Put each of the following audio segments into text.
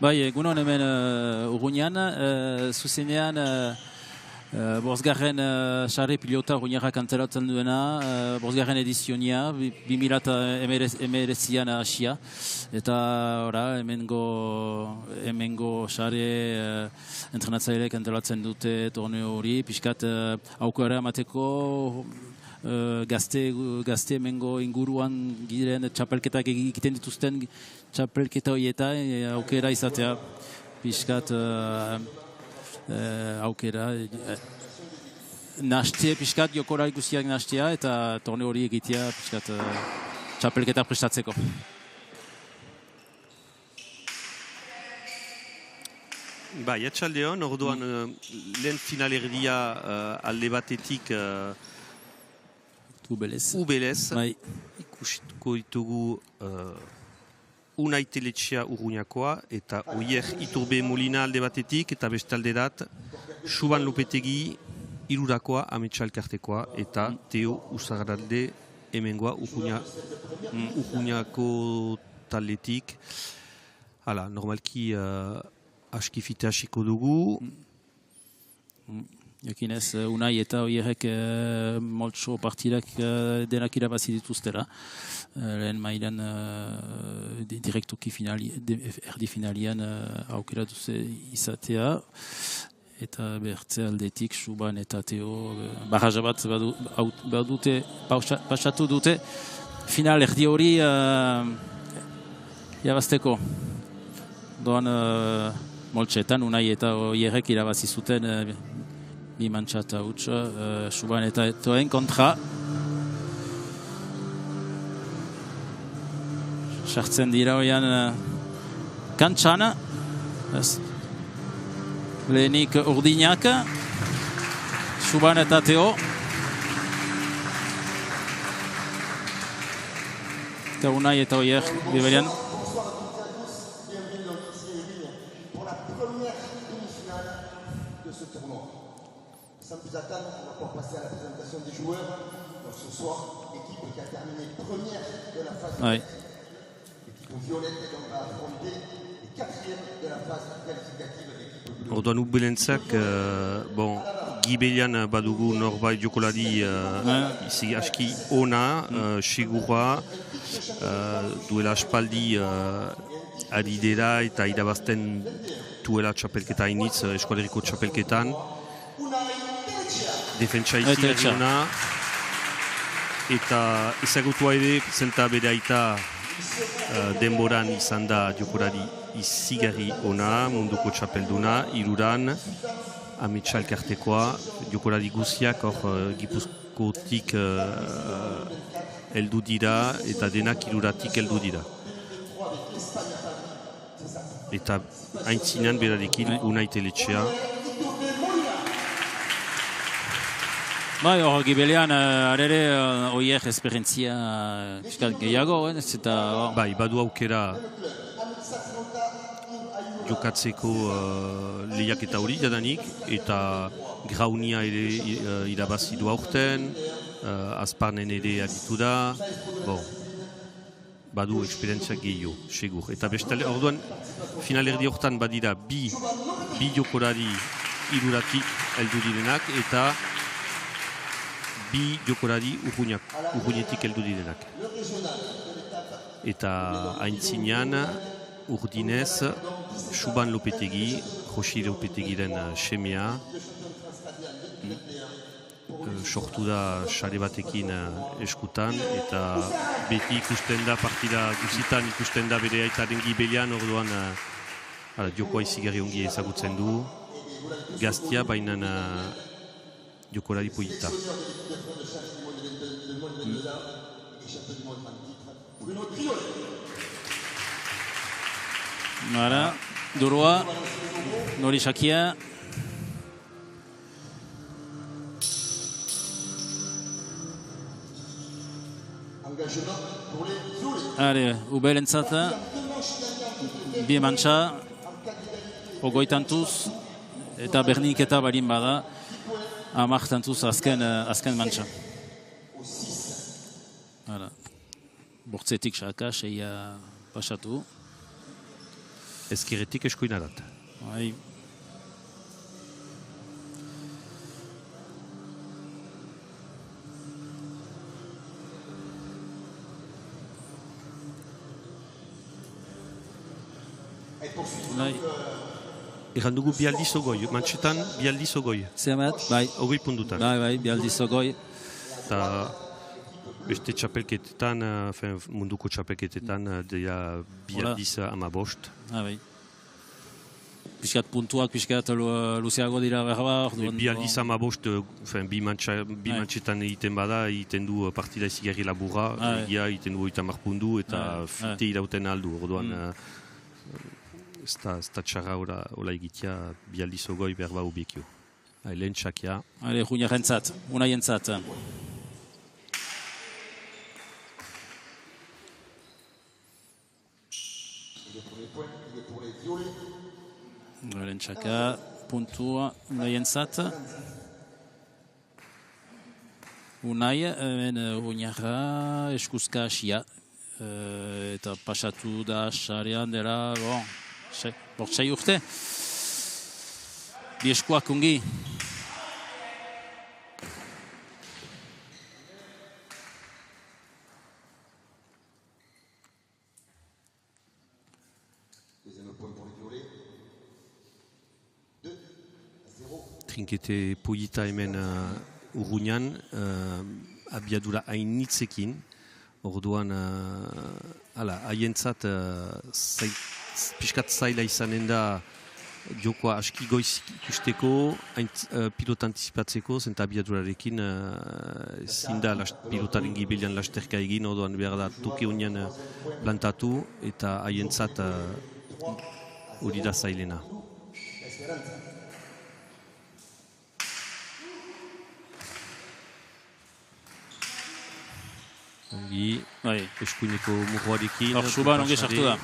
Bai, egunon hemen Urruñan, zuzenean bosgarren sarri pilota Urruñarrak antolatzen duena, bosgarren edizionia, 2019an hasia, eta hemengo sarri entrenatzaileek antolatzen dute torneo hori, pixkat aukera emateko, gazte hemengo inguruan giren txapelketak egiten dituzten txapelketa horietan aukera izatea pixkat aukera nastea pixkat jokolari guztiak nastea eta torneo hori egitea pixkat txapelketa prestatzeko. Bai, atxaldeon, orduan lehen finalerdia alde batetik Ubelez, ikusiko ditugu Unai Teletxea Urruñakoa eta Oier Iturbe Molina alde batetik eta bestalde dat Xuban Lopetegi Irurakoa Ametsa Elkartekoa eta Teo Usagaralde hemengoa Urruñako taldetik. Hala, normalki askifite hasiko dugu. Jakinez, Unai eta Oierrek moltso partidak denak irabazi dituztera. Lehen mailan direktuki erdi finalian aukera duze izatea. Eta bertze aldetik, Xuban eta Teo barraja bat pasatu dute. Final erdi hori irabazteko. Doan moltsetan, Unai eta Oierrek irabazi zuten bi mantxata hutsa, Xuban eta Toen kontra. Sartzen dira hoian kantxan. Lehenik Urdinak, Xuban eta Teo. Eta Unai eta Oier biberian. Sans plus attendre, on va pouvoir passer à la présentation des joueurs. Donc ce soir, l'équipe qui a terminé première de la phase l'équipe violette donc va affronter les quatrièmes de la phase qualificative de l'équipe bleue. Orduan Ubelentzak, Gibelian badugu norbait jokolari izi aski ona, segura, duela aspaldi ari dira eta irabazten duela txapelketa hainitz, eskualeriko txapelketan. Defentsa izigarriuna eta ezagutua ere zenta bere aita denboran izan da jokolari izigarri ona, munduko txapelduna, iruran, Ametsa Elkartekoa, jokolari guziak hor Gipuzkotik heldu dira eta denak iruratik heldu dira. Eta aintzinean berarekin Unai Teletxea. Bai, hor Gibelian, arere, Oier esperientzia gehiago, eta... Bai, badu aukera jokatzeko lehiaketa hori jadanik, eta Graunia ere irabazi du aurten, Azparnen ere aditu da, badu esperientzia gehiago, segur. Eta bestale, orduan, finalerdi hortan badira bi jokolari iruratik heldu direnak, eta bi jokolari Urruñetik heldu direnak. Eta aintzinean, Urdinez, Xuban Lopetegi, Josi Lopetegiren semea, sortu da sare batekin eskutan, eta beti ikusten da partida guzitan, ikusten da bere aitaren Gibelian, orduan jokoa izigarri ongi ezagutzen du, gaztia bainan jokolari polita. Mara, Durua, Nori Shakia. Are, Ubelentzat, bi mantxa, ogoitantuz, eta bernik eta barin bada, amartantuz azken mantxa. Bortzetik xaka, seia pasatu. ezkerretik eskuinarat. Bai. Bai. Egan dugu bi aldiz ogoi, mantxetan bi aldiz ogoi. Zermet? Bai. Ogoi puntutan. Bai, bi aldiz ogoi. Eta beste txapelketetan, munduko txapelketetan, dira bi aldiz 15. Bai. Piskat puntuak, piskat luzeago dira berba. Bi aldiz 15, bi mantxetan egiten bada, egiten du partida izigarri laburra, egiten du 80 puntu eta fite irauten aldu. Orduan, ez da txarra hola egitea bi aldiz ogoi berba ubikio. Lehen txakia. Juniaren zat, unaien zat. Lehen txaka, puntua, unaien zat. Unai, uniarra eskuzka asia. Eta pasatu da xarean dela, bortzai urte. Bi eskuak ungi. Trinkete polita hemen Urruñan, abiadura hainitzekin. Orduan, haientzat pixkat zaila izanen da jokoa aski goiz ikusteko, pilota anticipatzeko, zenta abiadurarekin zinda pilotaren gibelian lasterka egin, orduan behar da toke unian plantatu, eta haientzat hori da zailena. Ongi, eskuineko murroarekin. Hor, Suban ongi sartu da.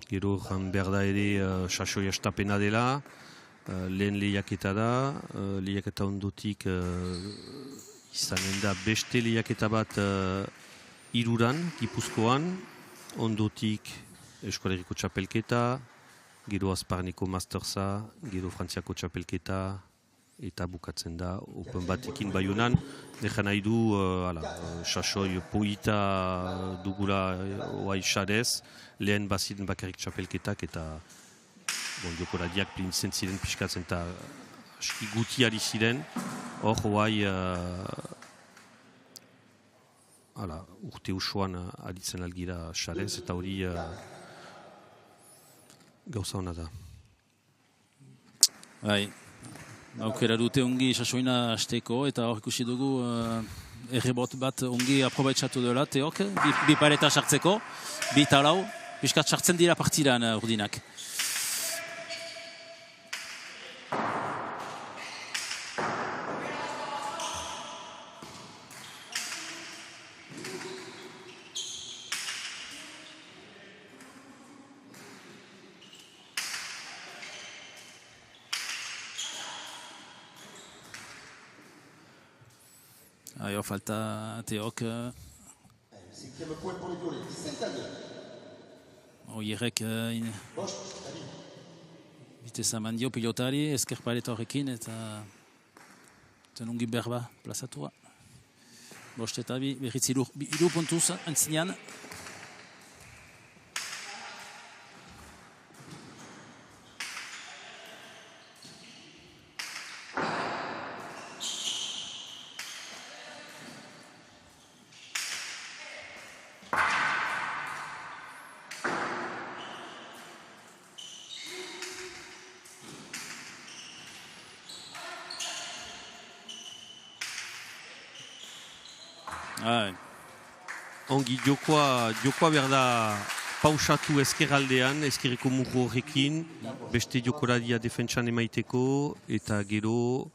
Gero jan behar da ere sasoi astapena dela, lehen lehiaketa da, lehiaketa ondotik izanen da beste lehiaketa bat Iruran, Gipuzkoan, ondotik Eskolegiko txapelketa, gero Azparneko Mastersa, gero Frantziako txapelketa, eta bukatzen da Open batekin Baionan. Dejan nahi du, sasoi poita dugula oai xarez, lehen baziren bakarrik txapelketak, eta jokoradiak plintzen ziren pixkatzen, eta aski guti ari ziren, hor oai urte usuan aditzen algira xarez, eta hori gauza hona da. Bai, aukera dute ongi sasoina hasteko, eta hor ikusi dugu errebot bat ongi aprobetsatu dela, teok, bi pareta sartzeko, bi talau, piskat sartzen dira partidan urdinak. Hor falta teok. Oierrek biteza mandio pilotari, ezker paleta horrekin, eta tenungi berba plazatua. Bost eta berriz iru puntuz antzinean. Ongi, jokoa behar da pausatu ezkerraldean, ezkerreko murro horrekin, beste jokoradia defentsan emaiteko, eta gero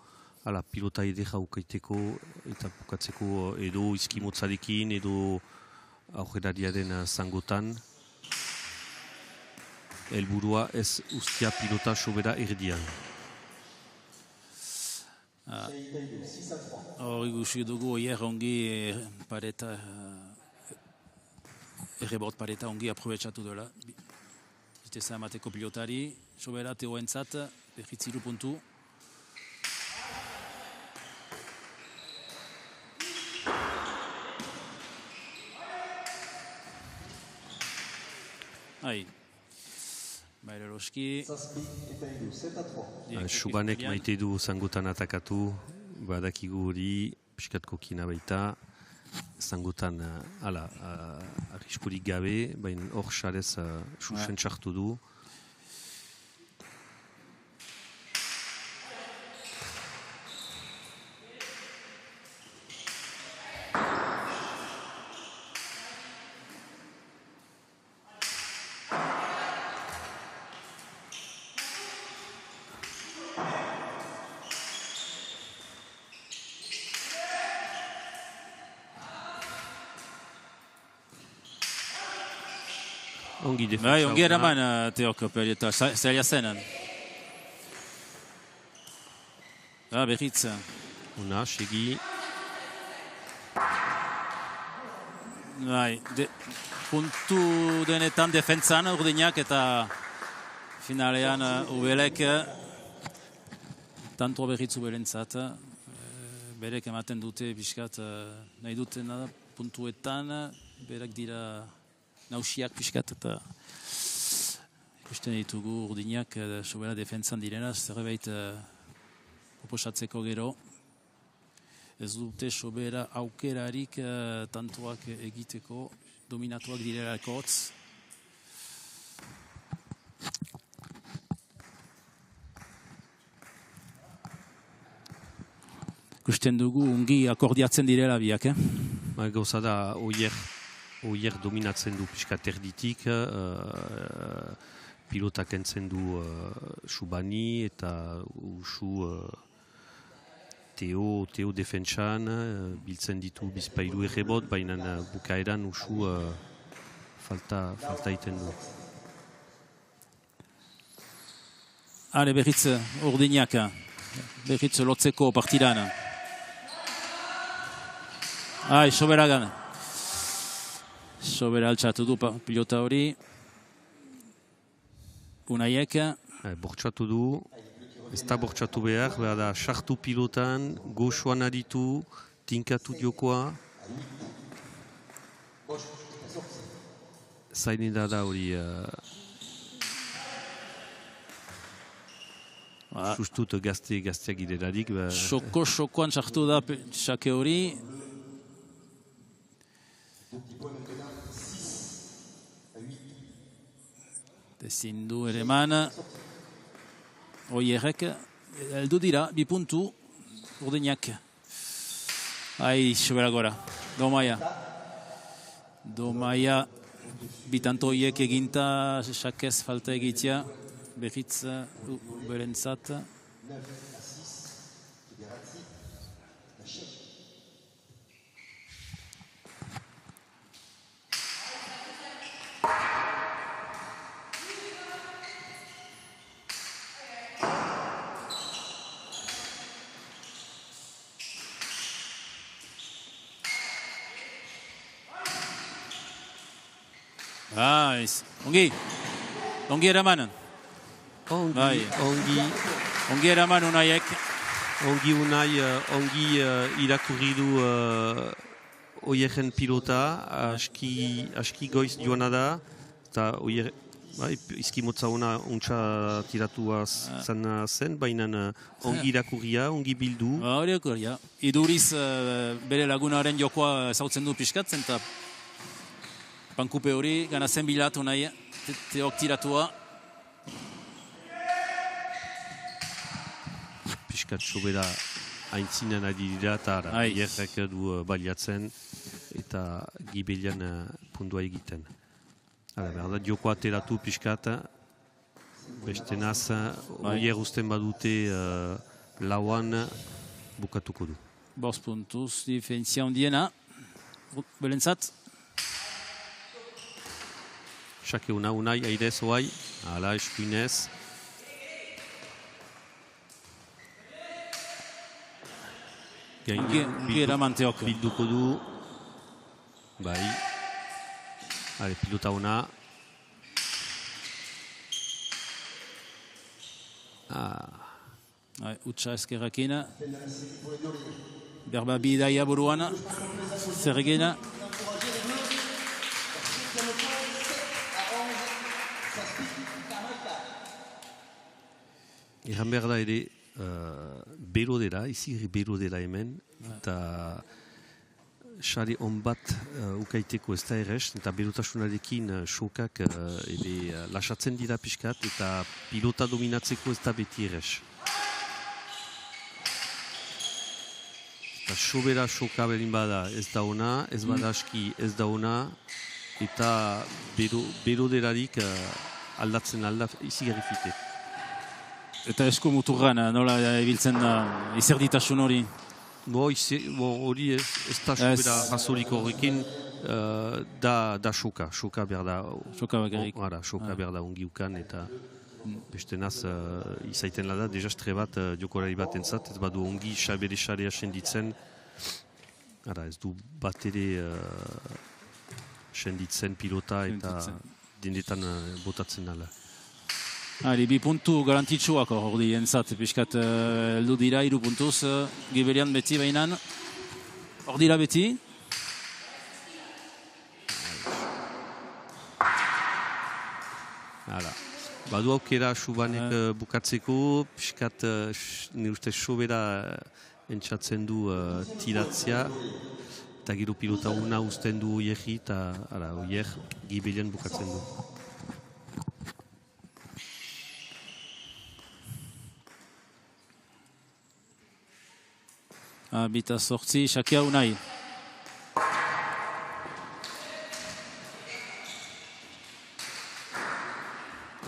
pilota edera ukaiteko, eta bukatzeko edo izkimotzarekin, edo aurrerariaren zangotan. Helburua ez ustia pilota sobera erdian. hori gusi dugu oier ongi pareta errebot pareta ongi aprobetsatu dela. Iteza emateko pilotari, sobera teoentzat, berriz 3 puntu. Hai. Baira eroski. Subanek maite du zangotan atakatu, badakigu hori, piskatko kina baita, zangotan arriskurik gabe, baina hor xarez susen txartu du. Ongi defensa. Bai, ongi eraman Teok perieta, zaila zenan. Berriz. Una, segi. Bai, puntu denetan defentzan urdinak eta finalean Ubelek tanto berriz Ubelentzat. Berek ematen dute pixkat nahi dutena puntuetan, berak dira nausiak pixkat eta ikusten ditugu urdinak sobera defentzan direna, zerbait proposatzeko gero. Ez dute sobera aukerarik tantoak egiteko, dominatuak direlako hotz. Ikusten dugu ungi akordiatzen direla biak, Gauza da, oier dominatzen du piskat erditik, pilotak entzen du Subani eta usu Teo defentsan, biltzen ditu bizpailu errebot, baina bukaeran usu falta iten du. Hale, berriz urdinak, berriz lotzeko partidan. Sobera gana. Sobera altxatu du pilota hori. Unaiek. Bortxatu du. Ez da bortxatu behar da sartu pilotan, goxoan aditu, tinkatu diokoa. Zaini da hori... Sustut gazteak iderarik. Sokoan sartu da xake hori. Ezin du ere eman. Oierrek, heldu dira, 2 puntu, urdinak. Sobera gora. Domaia, bitanto oiek eginta, xakez falta egitea, berriz berentzat. Ongi eraman. Ongi eraman Unaiek. Ongi irakurri du oierren pilota, aski goiz joana da, eta izkimotza ona untsa tiratua zen, baina ongi irakurria, ongi bildu. Hori irakurria. Iduriz bere lagunaren jokoa ezautzen du piskatzen, eta pankupe hori ganazen bilatu nahi, Teok tiratua. Piskat sobera aintzinen ari dira eta oierrek du baliatzen eta gibelian puntua egiten. Berda, jokoa ateratu piskat, beste naz, oier usten badute lauan bukatuko du. 5 puntuz, diferentzia ondiena, belentzat. Xake unai, aidez oai, eskuinez. Ongi eraman teok. Bilduko du. Bai. Hale, pilota ona. Utsa ezkerrakin. Berba bidaia buruan. Zer egina. Egan behar da ere, bero dela, izi bero dela hemen, eta xare on bat ukaiteko ez da errez, eta berotasunarekin xokak lasatzen dira pixkat, eta pilota dominatzeko ez da beti errez. Eta sobera xoka berin bada ez da ona, ez bada aski ez da ona, eta bero delarik aldatzen alda izi garrifite. Eta esku muturran, nola ebiltzen da izerditasun hori? Hori ez da sobera razorik horrekin, da xoka behar da. Xoka bakarrik. Xoka behar da ongi ukan, eta beste naz izaiten da desastre bat jokolari bat entzat, ez badu ongi bere xarea senditzen, ez du bat ere senditzen pilota eta dendetan botatzen dala. Bi puntu garantitsuak hor di entzat, piskat heldu dira 3 puntuz, Gibelian beti behinan. Hor dira beti. Badu aukera Subanek bukatzeko, piskat nire uste sobera entzatzen du tiratzea, eta gero pilota una usten du oierri, eta oier Gibelian bukatzen du. Bita sortzi, Shakia Unai.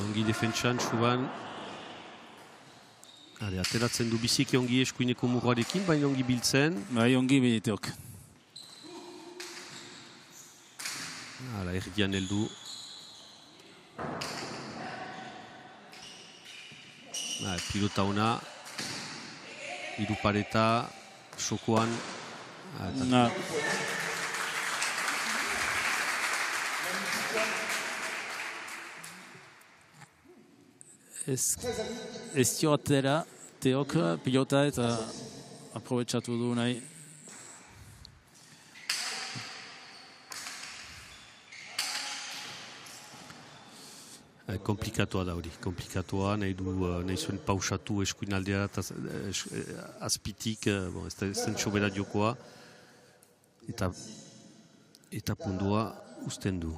Ongi defentsan, Suban. Ateratzen du biziki ongi eskuineko muruarekin, baina ongi biltzen. Bai, ongi biliteok. Erdian heldu. Pilota ona. Hiru pareta. Xokoan. Ez joatera teok pilota eta aprobetsatu du nahi. Komplikatua da hori, komplikatua, nahi zuen pausatu eskuin aldea azpitik, ez zen sobera jokoa, eta pundua usten du.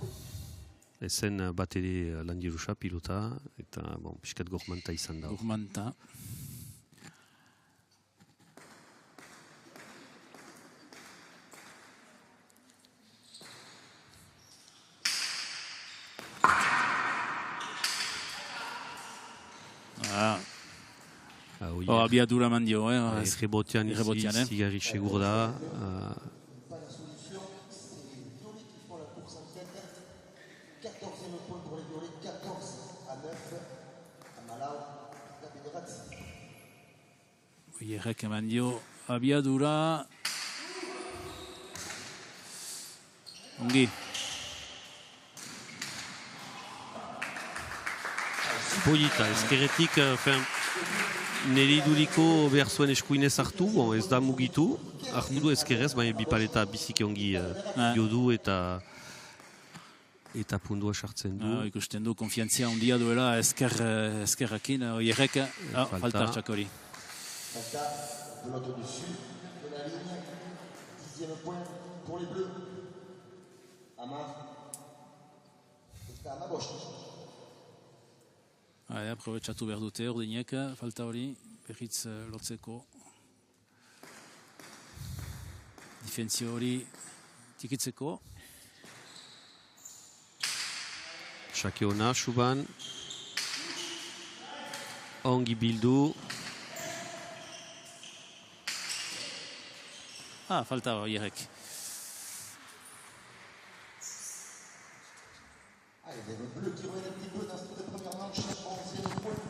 Ezen bat ere Landirusa pilota, eta piskat gormanta izan da. Gormanta. Abiadura mandio, Rebotian zigarri segur da. Oierrek eman dio abiadura. Ongi. Polita, ezkerretik nire iduriko behar zuen eskuinez hartu, ez da mugitu, hartu du ezkerrez, baina bipaleta biziki ongi jodu eta pundua sartzen du. Ikusten du, konfiantzia ondia duela ezkerrakin, oierrek, falta hartxak hori. Falta de l'autre du sud de la ligne, 10e point pour les Bleus. Amar está a la gauche. Aprobetsatu behar dute ordinek, falta hori, berriz lotzeko. Difentzio hori tikitzeko. Xake ona, Suban. Ongi bildu. Falta oierrek. Les Bleus qui reviennent un petit peu dans cette première manche, 11e point,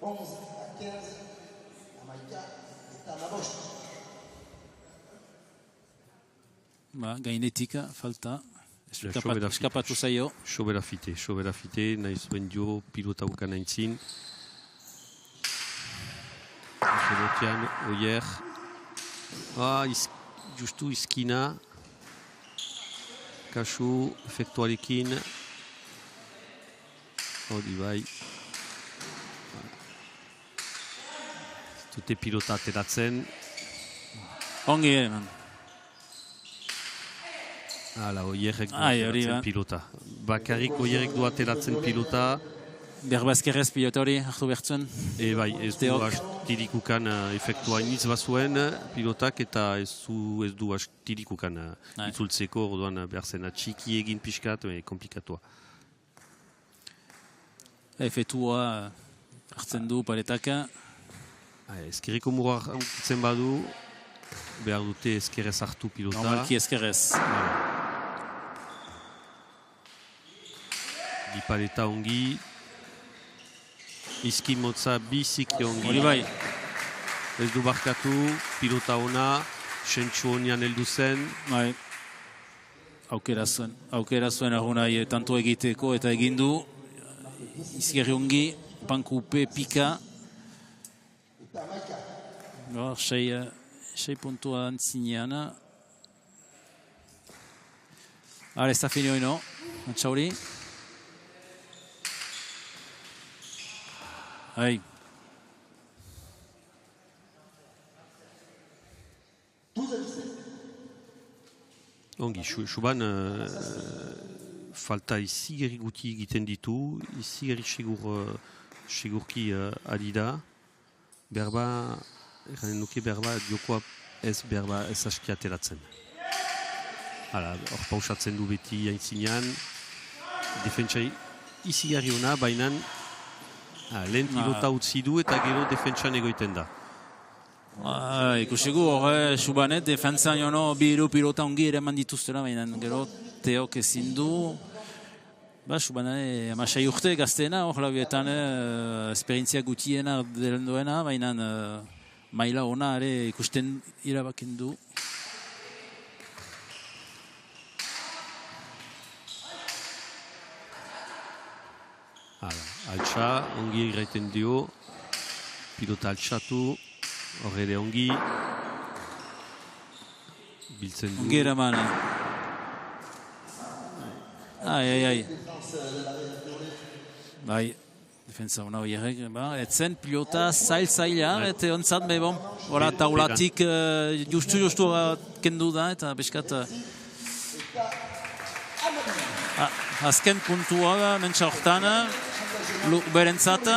11 à 15. Jamaïca est à la gauche. gainetik, falta. Eskapatu zaio. Sobera fite, nahi zuen dio pilota ukan aintzin. Zebotian, Oier. Justu izkina. Kasu, efektuarekin. Hori bai. Dute pilota ateratzen. Ongi eman. Hala, Oierrek du ateratzen pilota. Bakarrik Oierrek du ateratzen pilota. Berbazkerrez pilota hori hartu behartzen. Bai, ez du astirikukan efektua iniz bazuen pilotak eta ez du astirikukan itzultzeko, orduan behar zen txiki egin pixkat, komplikatua. Efektua hartzen du paretaka. Ezkerreko mura hankitzen badu, behar dute ezkerrez hartu pilota. Normalki ezkerrez. Bi paleta ongi. Izki motza bizikli ongi. Hori bai. Ez du barkatu, pilota ona, sentsu honian heldu zen. Bai. Aukera zuen argunai tanto egiteko eta egindu. Izkerri ongi, pankupe, pika. Sei puntua antzinean. Ez da fini hori no, Antxauri. Hai. Ongi, Suban falta izigerri guti egiten ditu, izigerri segurki adida. Berba, eranen nuke berba, diokoa ez aski ateratzen. Hala, hor pausatzen du beti aintzinean. Defentsai izigerri ona, baina lehen pilota utzi du eta gero defentsan egoiten da. Ikusigu hor, Subanet, defensan jono biru pilota ongi ere eman dituztera, baina gero teok ezin du. Subanet, amasai urte gazteena, hor labietan esperientzia gutiena delen duena, baina maila ona ere ikusten irabaken du. Altsa, ongi egiten dio, pilota altxatu, hor ere ongi, biltzen du. Ongi eraman. Bai, defensa hona Oierrek, etzen pilota zaila, eta ontzat, hora taulatik justu kendu da, eta beskat azken puntua, mentsa hortan, berentzat.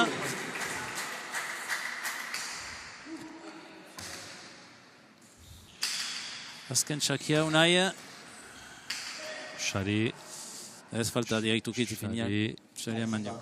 Azken txakia unai. Xari. Ez falta direktukit ifiniak. Xari eman dio.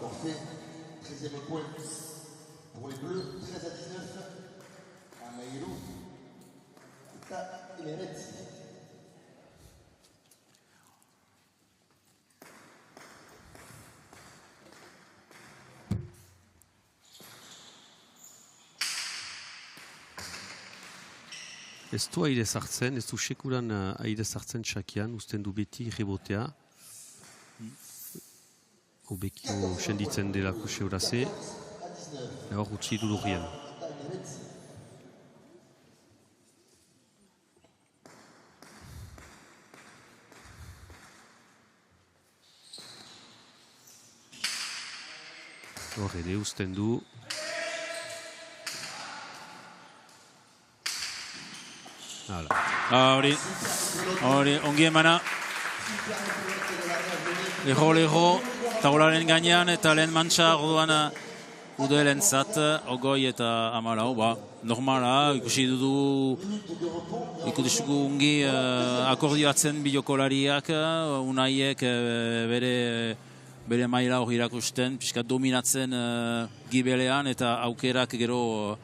Ez du aire zartzen, ez du sekuran aire zartzen txakian, usten du beti rebotea. Obekio senditzen delako seuraze. Hor utzi du lurien. Hor ere usten du. Hori, ongi emana. Leho, taularen gainean eta lehen mantxa orduan udelen zat, ogoi eta amalau. Normala, ikusi ungi akordioatzen bideokolariak, unaiek bere maila hori irakusten, pixkat dominatzen gibelean eta aukerak gero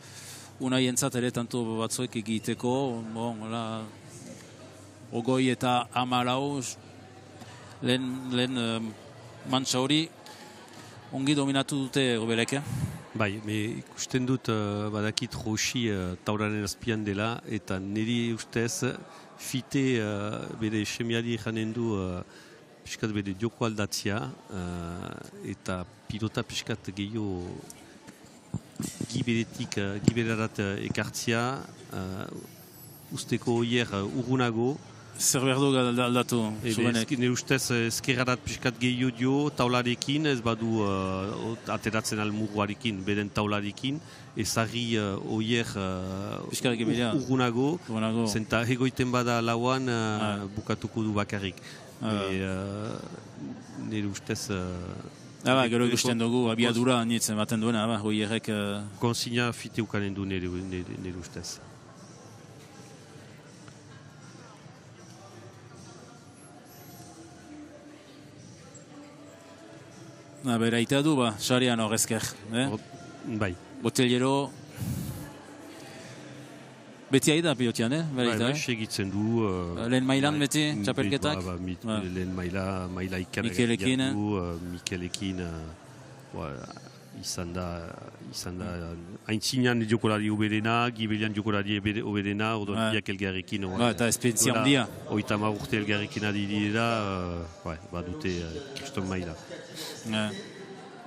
unaientzat ere tanto batzuek egiteko, ogoi eta amalau, lehen mantxa hori ongi dominatu dute obeleke. Bai, ikusten dut badakit Roxi taularen azpian dela, eta niri ustez fite bere semiari janen du piskat bere joko aldatzia, eta pilota piskat gehiago giberarat ekartzia, usteko oier urgunago. Zer behar du aldatu, zuenek? Nire ustez ezkerrarat piskat gehiago dio taularekin, ez badu ateratzen almuruarekin, beren taularekin, ezagri oier urgunago, zenta egoiten bada lauan bukatuko du bakarrik. Nire ustez... Gero ikusten dugu, abiadura nitzen baten duena, oierrek... Konsigna fite ukanen du nire ustez. Bera ita du, sarian horrezker. Bai. Botelero... Beti aida pilotian, Bai, segitzen du... Lehen mailan beti, txapelketak? Lehen maila ikan Mikelekin izan da haintzinean jokolari oberena, Gibelian jokolari oberena, ordoan biak elgarrekin. Eta esperientzia handia. 30 urte elgarrekin adidira, badute kriston maila.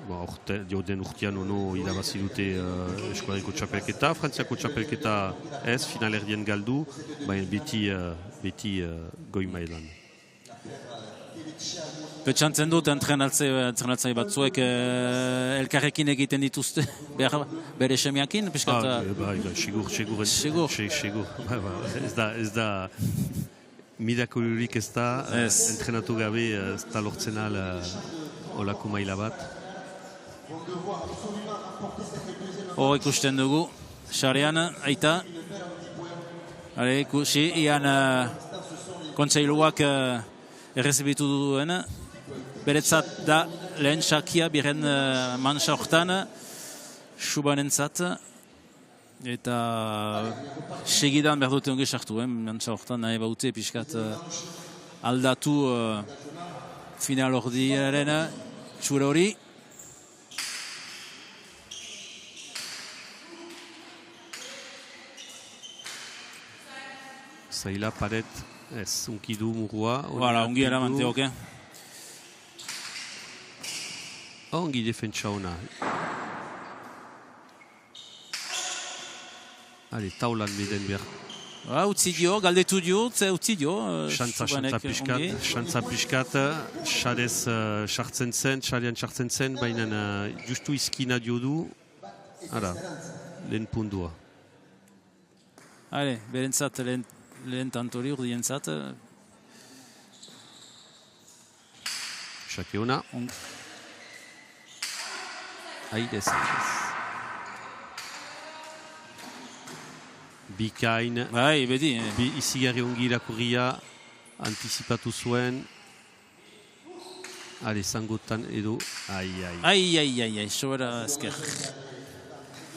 Den urtean ono irabazi dute eskuadrako txapelketa, Frantziako txapelketa ez, finalerdien galdu, baina beti goi mailan. Petxantzen dut entrenatzaile batzuek elkarrekin egiten dituzte, bere semiakin, piskat? Segur. Ez da, mirakolurik ez da, entrenatu gabe ez da lortzen al olako maila bat. Hor ikusten dugu, sarean, aita. Ikusi, ian kontseiluak errezibitu duen. Beretzat da lehen sakia biren mansa hortan, subanentzat. Eta segidan behar dute ongi sartu, mansa hortan nahi baute piskat aldatu final ordiaren txura hori. Zaila paret, ez, unkidu murua. Ungi eramante, oke. Ongi defentsa ona. Taulan beden behar. Utzi dio, galdetu dio, utzi dio. Xantza piskat, xarez sartzen zen, xarean sartzen zen, baina justu izkina dio du, lehen pundua. Berentzat lehen tantori urdientzat. Xake ona. Aidez. Bikain. Bedi. Izigarri ongi irakurria, antizipatu zuen. Zangotan edo. Ai, sobera ezker.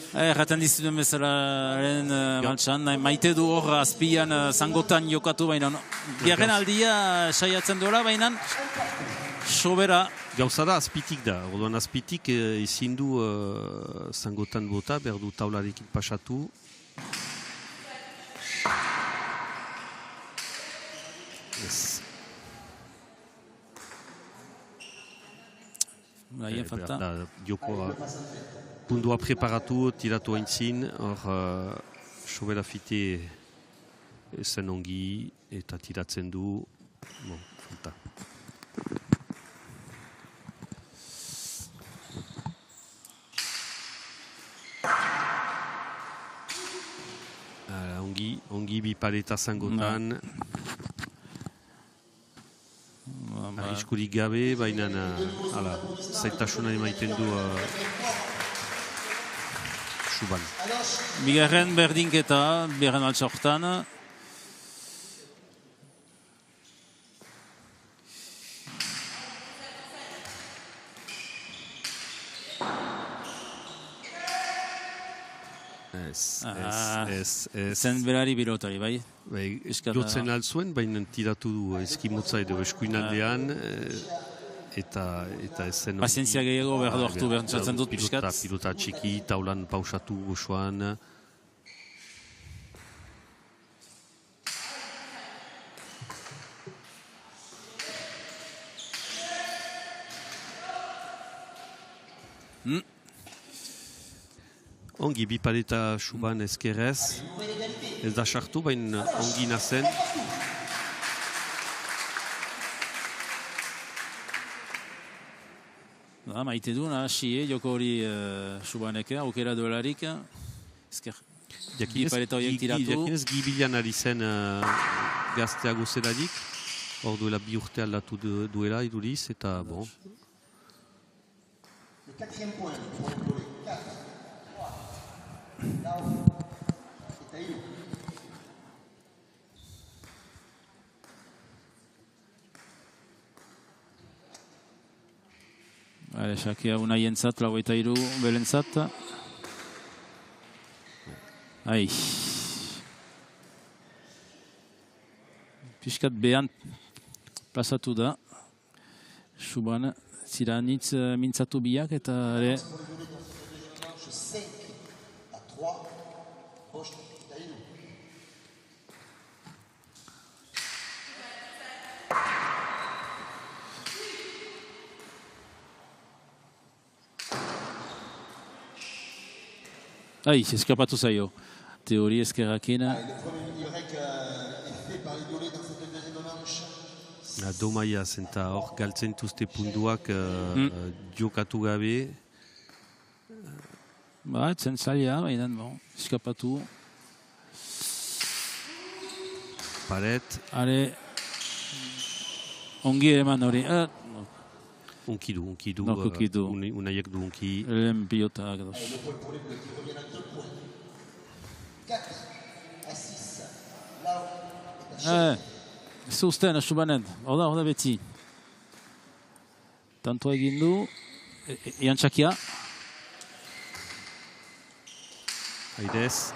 Erraten dizituen bezala maltsan, maite du hor azpian zangotan jokatu baina. Biarren aldia saiatzen duela baina sobera. Gauza da, azpitik da. Orduan azpitik ezin du zangotan bota, berdu taularekin pasatu. Haien falta. Jokoa pundua preparatu, tiratu haintzin, hor sobera fite zen ongi eta tiratzen du. Falta. Ongi bi paleta zangotan. Arriskurik gabe, baina zaitasuna emaiten du suban. Bigarren berdinketa, bigarren altsortan. Zen berari bilotari, bai? Jotzen altzuen, baina tiratu du eskimotza edo eskuinaldean. eta ez zen... Pazientzia gehiago behar duartu behar dut piskat. Pilota txiki, taulan pausatu gozoan. Ongi, bi paleta Suban ezkerrez. Ez da sartu, baina ongi nazen. Maite du, hasi, joko hori Subanek, aukera duelarik. Ezker, bi paleta horiek tiratu. Jakinez, Gibilan ari zen gazteago zelarik. Hor duela bi urte aldatu duela iduriz, eta bon. Le quatrième point pour le volley. 4, 3, Lao et Taïlo. Sakea unaientzat, 43 belentzat. Ai. Piskat behan plazatu da. Suban ziranitz mintzatu biak eta ere... 5 à 3, Bosch et Taïlo. Ai, eskapatu zaio. Teori eskerrakena. Le premier Y est fait par les violets dans cette deuxième manche. Domaia zenta hor galtzen tuzte punduak jokatu gabe. Etzen zaila, baina bon, eskapatu. Paret. Are, ongi eman hori. Unki du. Unki du. Unaiek du unki. Lehen pilota. Le point pour les bleus qui reviennent à 2 points. 4 à 6, Lao et Tachel. Zuzten, Subanen. Horda beti. Tantoa egin du. Iantxakia. Aidez.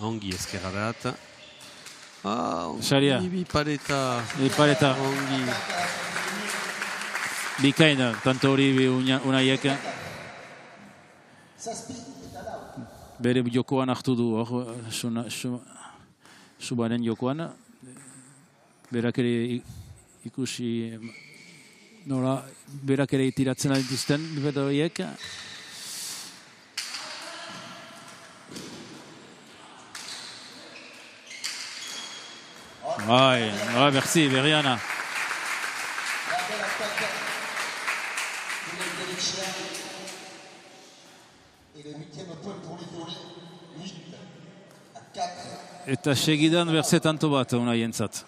Ongi ezkerrarat. Saria. Bi paleta. Ongi. Bikaina, tanto hori unaiek. Bere jokoan hartu du, Subanen jokoan. Berak ere ikusi nola, berak ere tiratzen dituzten, bere horiek. Merci, Beriana. Et le 8e point pour les violets, 8 à 4. Eta segidan berze tanto bat unaientzat.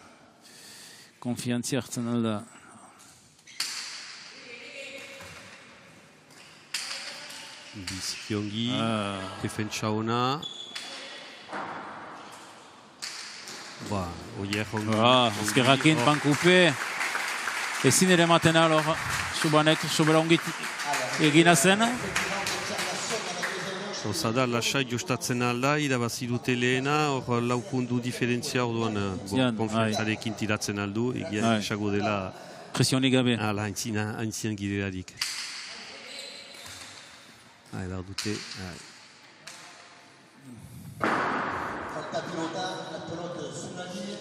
Konfiantzia hartzen alda. Biziki ongi. Defentsa ona. Oier ongi. Ezkerrakin, pankupe. Ezin ere maten alor, Subanek, sobera ongi egina zen. Zada, lasai jostatzen alda, irabazi dute lehena, hor laupundu diferentzia orduan konfiantzarekin tiratzen aldu, egia esago dela... Presionik gabe. Haintzian girelarik. Edar dute... Falta pilota, la pelote sous la ligne.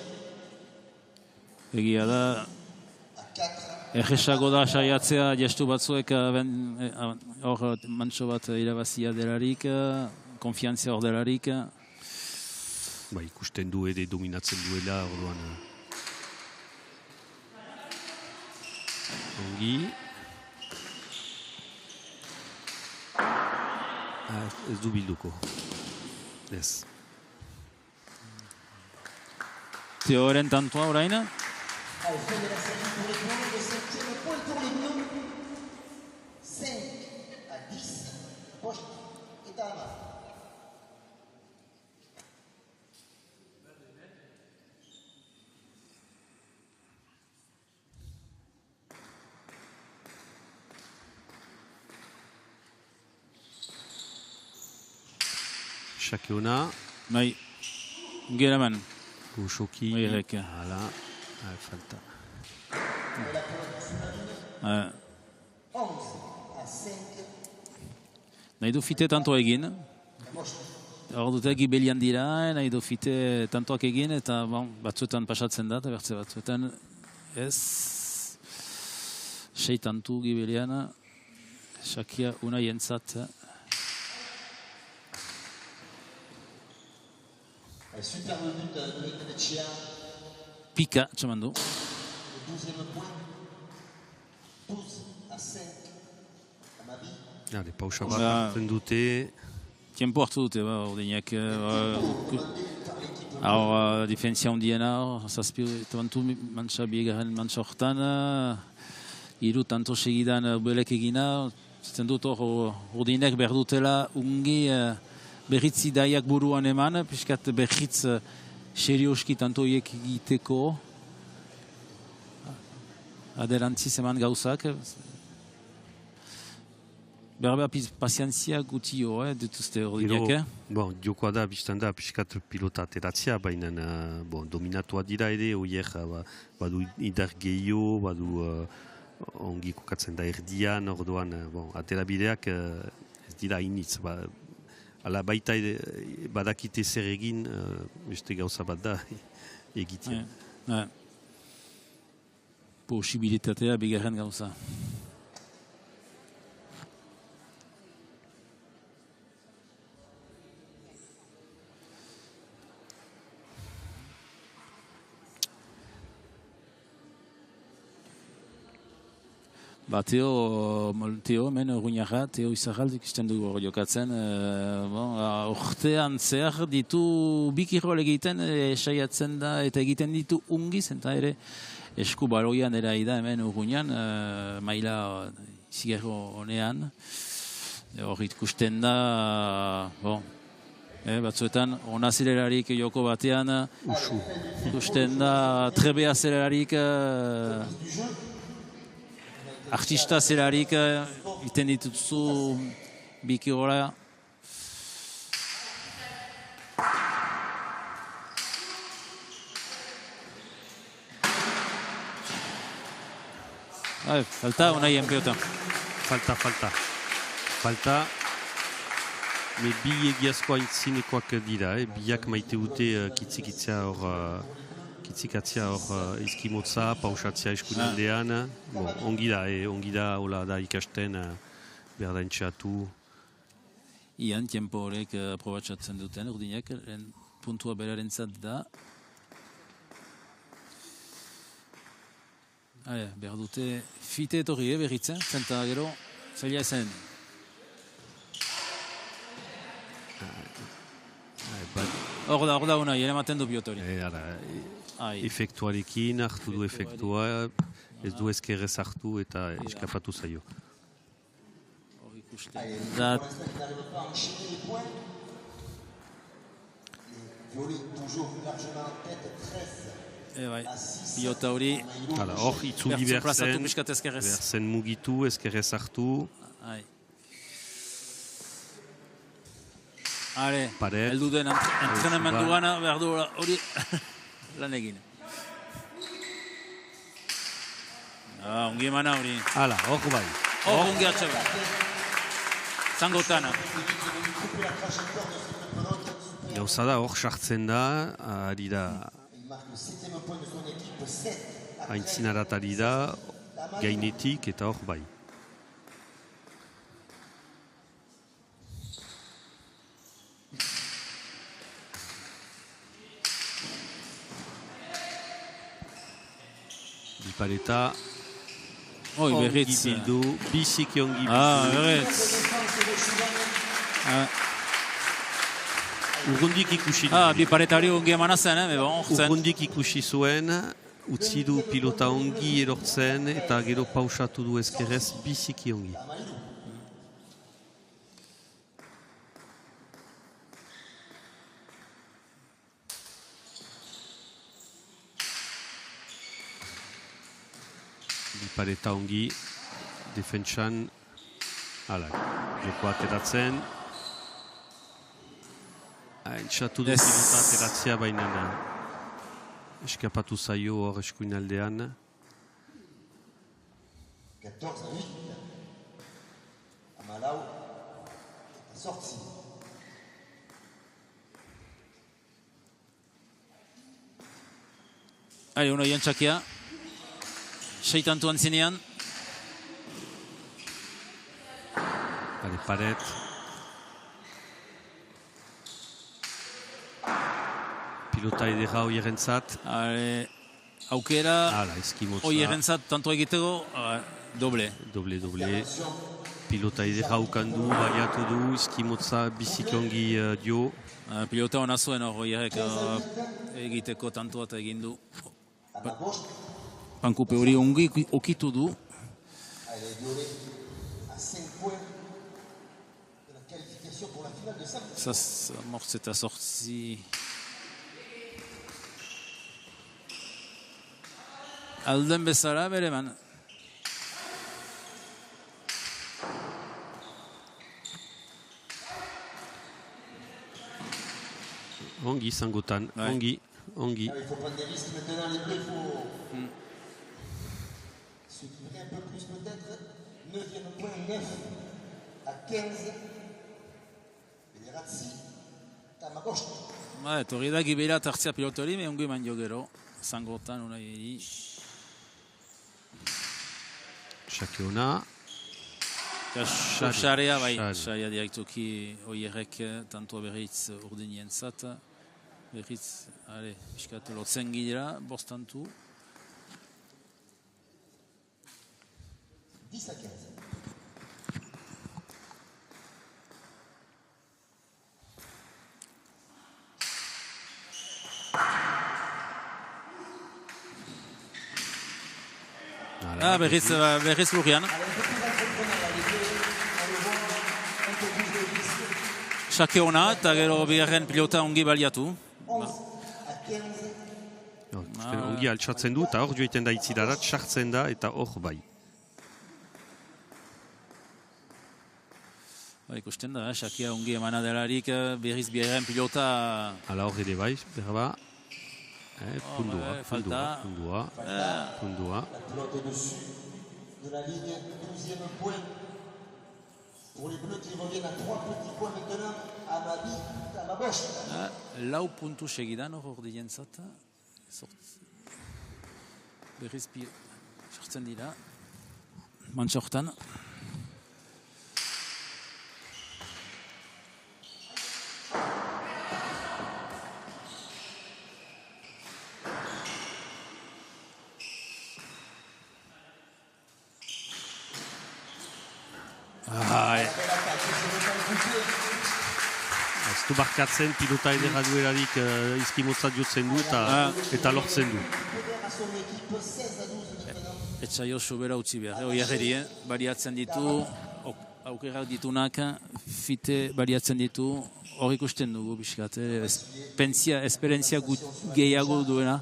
Egia da... Erresago da saiatzea gestu batzuek hor mantxo bat irabazia delarik, konfiantzia hor delarik. Ikusten du ere dominatzen duela orduan. Ongi. Ez du bilduko. Ez. Teoren tantoa orain. Fin de la série pour les bleus, le 7e point pour les bleus. 5 à 10, Bosch et Dama. Shakeona. Bai, Geraman. Gushoki. Bai, Hala. Falta. Nahi du fite tanto egin. Hor dute gibelian dira, nahi du fite tantoak egin, eta batzuetan pasatzen da, eta bertze batzuetan ez. 6 tantu gibeliana, Shakia Unai entzat. Pika, txaman du. Pausa bat hartzen dute. Tiempo hartu dute, ordinak. Defensia hundiena, zazpi, tabantu mantxa biegaren mantxa horretan, 3 tanto segidan belek egina, ziten dut ordinak behar dutela ungi berritzi daiak buruan eman, piskat berritz serioski tantoiek egiteko, adelantziz eman gauzak. Berba pazientzia gutio, dituzte ordinak. Jokoa da, biztan da, piskat pilota ateratzea, baina dominatua dira ere, oier, badu idar gehiago, badu ongi kokatzen da erdian, orduan, aterabideak ez dira initz. Ala baita badakite zer egin, beste gauza bat da egitea. Posibilitatea bigarren gauza. Teo hemen Ruñarra, Teo Izarraldik ikusten dugu hor jokatzen. Ortean zehar ditu bikirrol egiten, saiatzen da eta egiten ditu ungiz, eta ere esku baloian eraida hemen Ruñan, maila izigarro honean. Hor ikusten da, batzuetan ona zelerarik joko batean, ikusten da trebea zelerarik, artista zelarik iten dituzu bikirola. Falta Unai enpeota. Falta. Me bi egiazko aintzinekoak dira, biak maite dute kitzikatzea hor izkimotza, pausatzea eskuinaldean. Ongi da, hola da ikasten, behar da entxatu. Ian, tiempo horrek aprobatsatzen duten, urdinak, puntua berarentzat da. Behar dute fite etorri berritzen, zenta gero, zaila ezen. Hor da Unai, ere maten du biotori. Efektuarekin hartu du efektua, ez du ezkerrez hartu eta eskapatu zaio. Biota hori hor itzuli berzen mugitu, ezkerrez hartu. Heldu den entrenamenduan behar du hori lan egin. Ongi emana hori. Hor bai. Hor ongi atxaba. Zangotana. Gauza da, hor sartzen da, ari da aintzinarat ari da, gainetik eta hor bai. Bipareta ongi bildu, biziki ongi bildu. Urrundik ikusi zuen. Bipareta hori ongi emana zen, Urrundik ikusi zuen, utzi du pilota ongi erortzen eta gero pausatu du ezkerrez biziki ongi. Bipareta ongi, defentsan, joko ateratzen. Entxatu du pilota ateratzea baina eskapatu zaio hor eskuinaldean. 14-8. Amalau eta sortzi. Uno jantzakia. Seitantuan zinean. Paret. Pilota edera hoierentzat. Aukera. Eskimotza. Hoierentzat tanto egiteko. Doble. Doble. Pilota edera ukandu, baliatu du, eskimotza bizikiongi dio. Pilota hona zuen hoierek egiteko tantoa eta egin du. Pankupe hori ongi okitu du. Mortz eta sortzi. Alden bezala bere man. Ongi zangotan, ongi. Il faut prendre des risques maintenant, les bleus, il faut structurer un peu plus peut-être. 9e point, 9 à 15. Bederatzi, Tamagost. Torri da gibela tartzea pilota hori, me ongi eman jo gero. Zangotan, unai eri. Xake hona. Xarea, bai. Xarea direktuki hoierek tantua berriz urdinien zat. Berriz, piskat lotzen gidera, bostantu. 10 à 15. Berriz lurian. Xake hona, eta gero bigarren pilota ongi baliatu. Ongi altsatzen du, eta hor joiten da itzidarat, sartzen da, eta hor bai. Ikusten da, Xakea ongi emana delarik, berriz bigarren pilota... Hala hor ere bai, berba. Pundua. La pelote au-dessus de la ligne, 12e point. Pour les bleus qui reviennent à 3 petits points maintenant, Amabi, Tamagost. Lau puntu segidan hor dien zat. Berriz sartzen dira. Mantxortan. Ez du barkatzen, pilota edera duelarik izkimotzat jotzen du eta lortzen du. Etxaio sobera utzi behar. Oiarreri, baliatzen ditu, aukerak ditunak, fite baliatzen ditu, hor ikusten dugu, biskat. Esperientzia gehiago duena.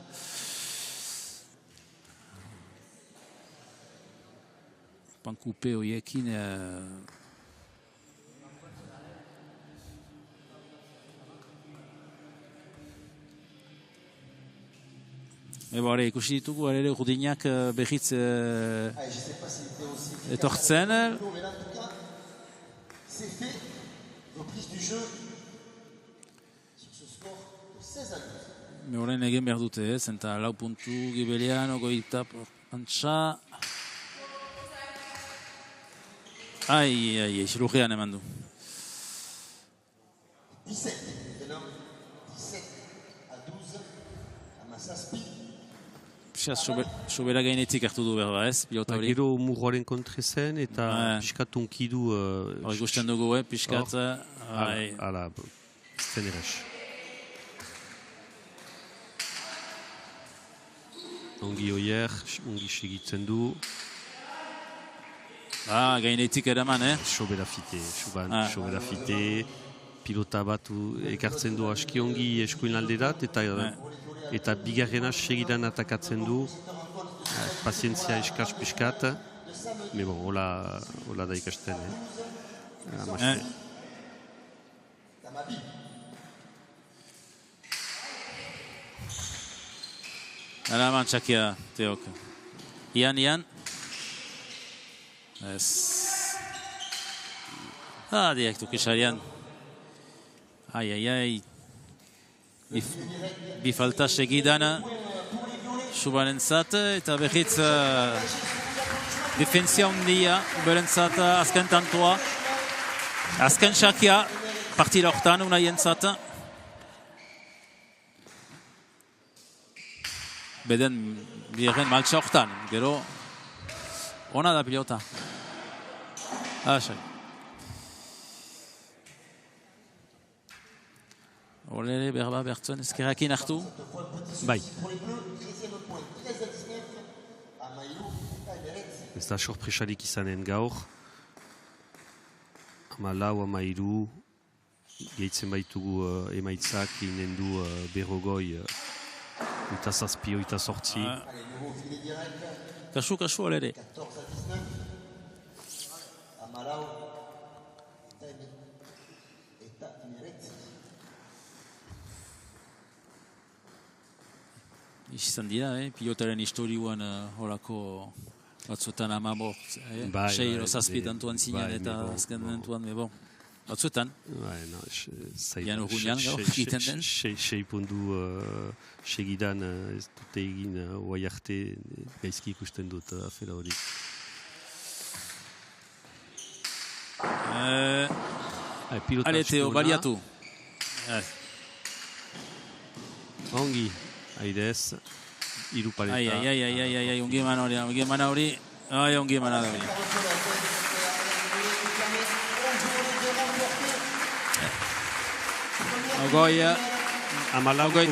Pankupe horiekin... ikusi ditugu, ere urdinak berriz etortzen. Horren egin behar dute, zenta lau puntu gibelian, ogoita pantxa. Lurrean eman du. 17 à 12, Amasaspi. Sobera gainetik hartu du berba ez, pilota hori. Gero murroaren kontrezen eta piskat unkidu... Hor ikusten dugu, piskat. Hala, zen eres. Ongi oier, ongi segitzen du. Gainetik eraman, Sobera fite, pilota bat ekartzen du aski ongi eskuin alderat, eta bigarrena segidan atakatzen du, pazientzia eskaz piskat, me bon, hola da ikasten, Ara mantxakia, Teok. Ian. Ez. Direktu kisarian. Ai. Bi falta segidan Subarentzat eta behitz defensia handia berentzat azken tantua. Azken sakia partida hortan unaientzat. Beden biherren maltsa hortan, gero ona da pilota. Asai. Olere berba bertzen ezkerrakin hartu. Bai. Ez da sorpresarik izanen gaur. 14-13 gehitzen baitugu emaitzak inen du berrogoi eta zazpio eta sortzi. Kasu olere. Izan dira, pilotaren historiuan horako batzuetan amabort, sei zazpit antuan zinean eta azken antuan, batzuetan. Ian urgunean gaur, egiten den. Sei pundu segidan ez dute egin oai arte gaizki ikusten dut afera hori. Ale, Teo, baliatu. Ongi. Aidez, iru paleta. Ai, ongi eman hori. Ai, ongi eman hori. Ogoi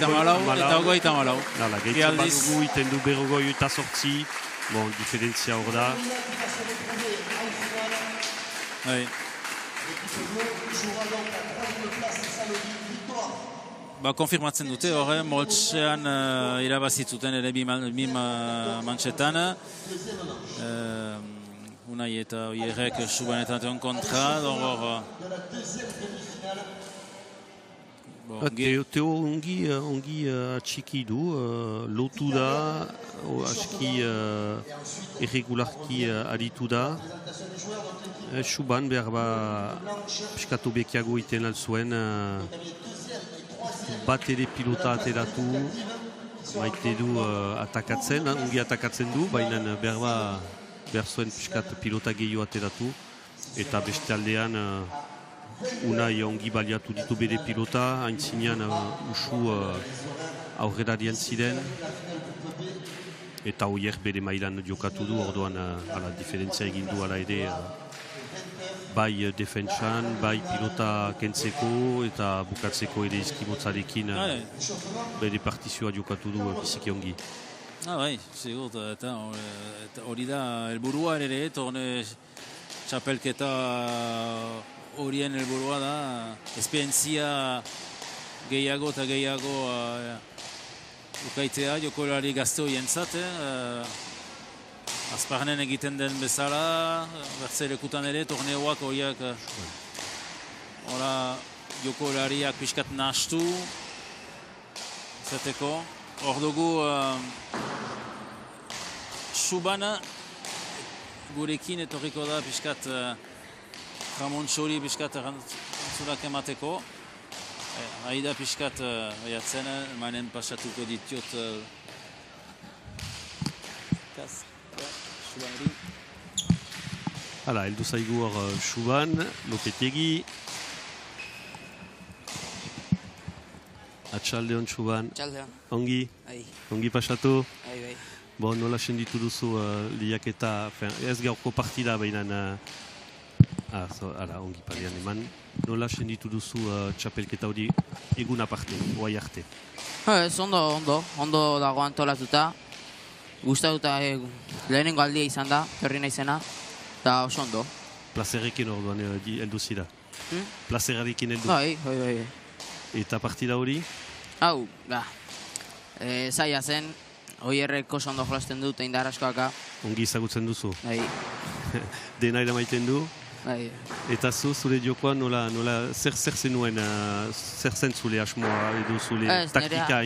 tamalau. Gehitzen badugu, iten du berrogoi eta sortzi. Bon, diferentzia hor da. Konfirmatzen dute horre, moltsean irabazitzuten ere bi mantxetan. Unai eta oierrek Subanetan kontra. Teo ongi atxiki du, lotu da, aski erregularki aritu da. Suban behar piskatu bekiago iten alzuen, bat ere pilota ateratu, maite du atakatzen, ongi atakatzen du, baina behar zuen piskat pilota gehiago ateratu, eta beste aldean Unai ongi baliatu ditu bere pilota, hain zinean usu aurrerarian ziren, eta hoier bere mailan jokatu du, orduan diferentzia egin du ala ere, bai defentsan, bai pilota kentzeko eta bukatzeko ere izkimotzarekin bere partizioa jokatu du biziki ongi. Bai, segur, eta hori da helburua ere, torne txapelketa horien helburua da, esperientzia gehiago eta gehiago ukaitea jokolari gazte horientzat. Azparnen egiten den bezala, bertzelekutan ere, torneoak horiak jokolariak pixkat nahastu zateko. Hor dugu Subana gurekin etorriko da pixkat Ramon Txori pixkat erantzunak emateko. Haida pixkat baiatzen, manen pasatuko ditiot Subanari. Hala, heldu zaigu hor Suban, Lopetegi. Atxaldeon Suban. Atxaldeon. Ongi? Ongi pasatu? Bai. Bon, nola senditu duzu liaketa, ez gaurko partida behinan, ongi parian eman. Nola senditu duzu txapelketa hori egun aparte, oai arte? Ez, ondo dago antolatuta. Gustatuta lehenengo aldia izan da, herri naizena, eta oso ondo. Plazerrekin orduan heldu zira? Plazerrekin heldu? Bai. Eta partida hori? Hau, zaila zen, oierrek oso ondo jolasten dut, egin da araskoaka. Ongi ezagutzen duzu? Bai. Dena eramaiten du? Bai. Eta zure jokoan nola zer zenuen, zer zen zule asmoa edo zule taktika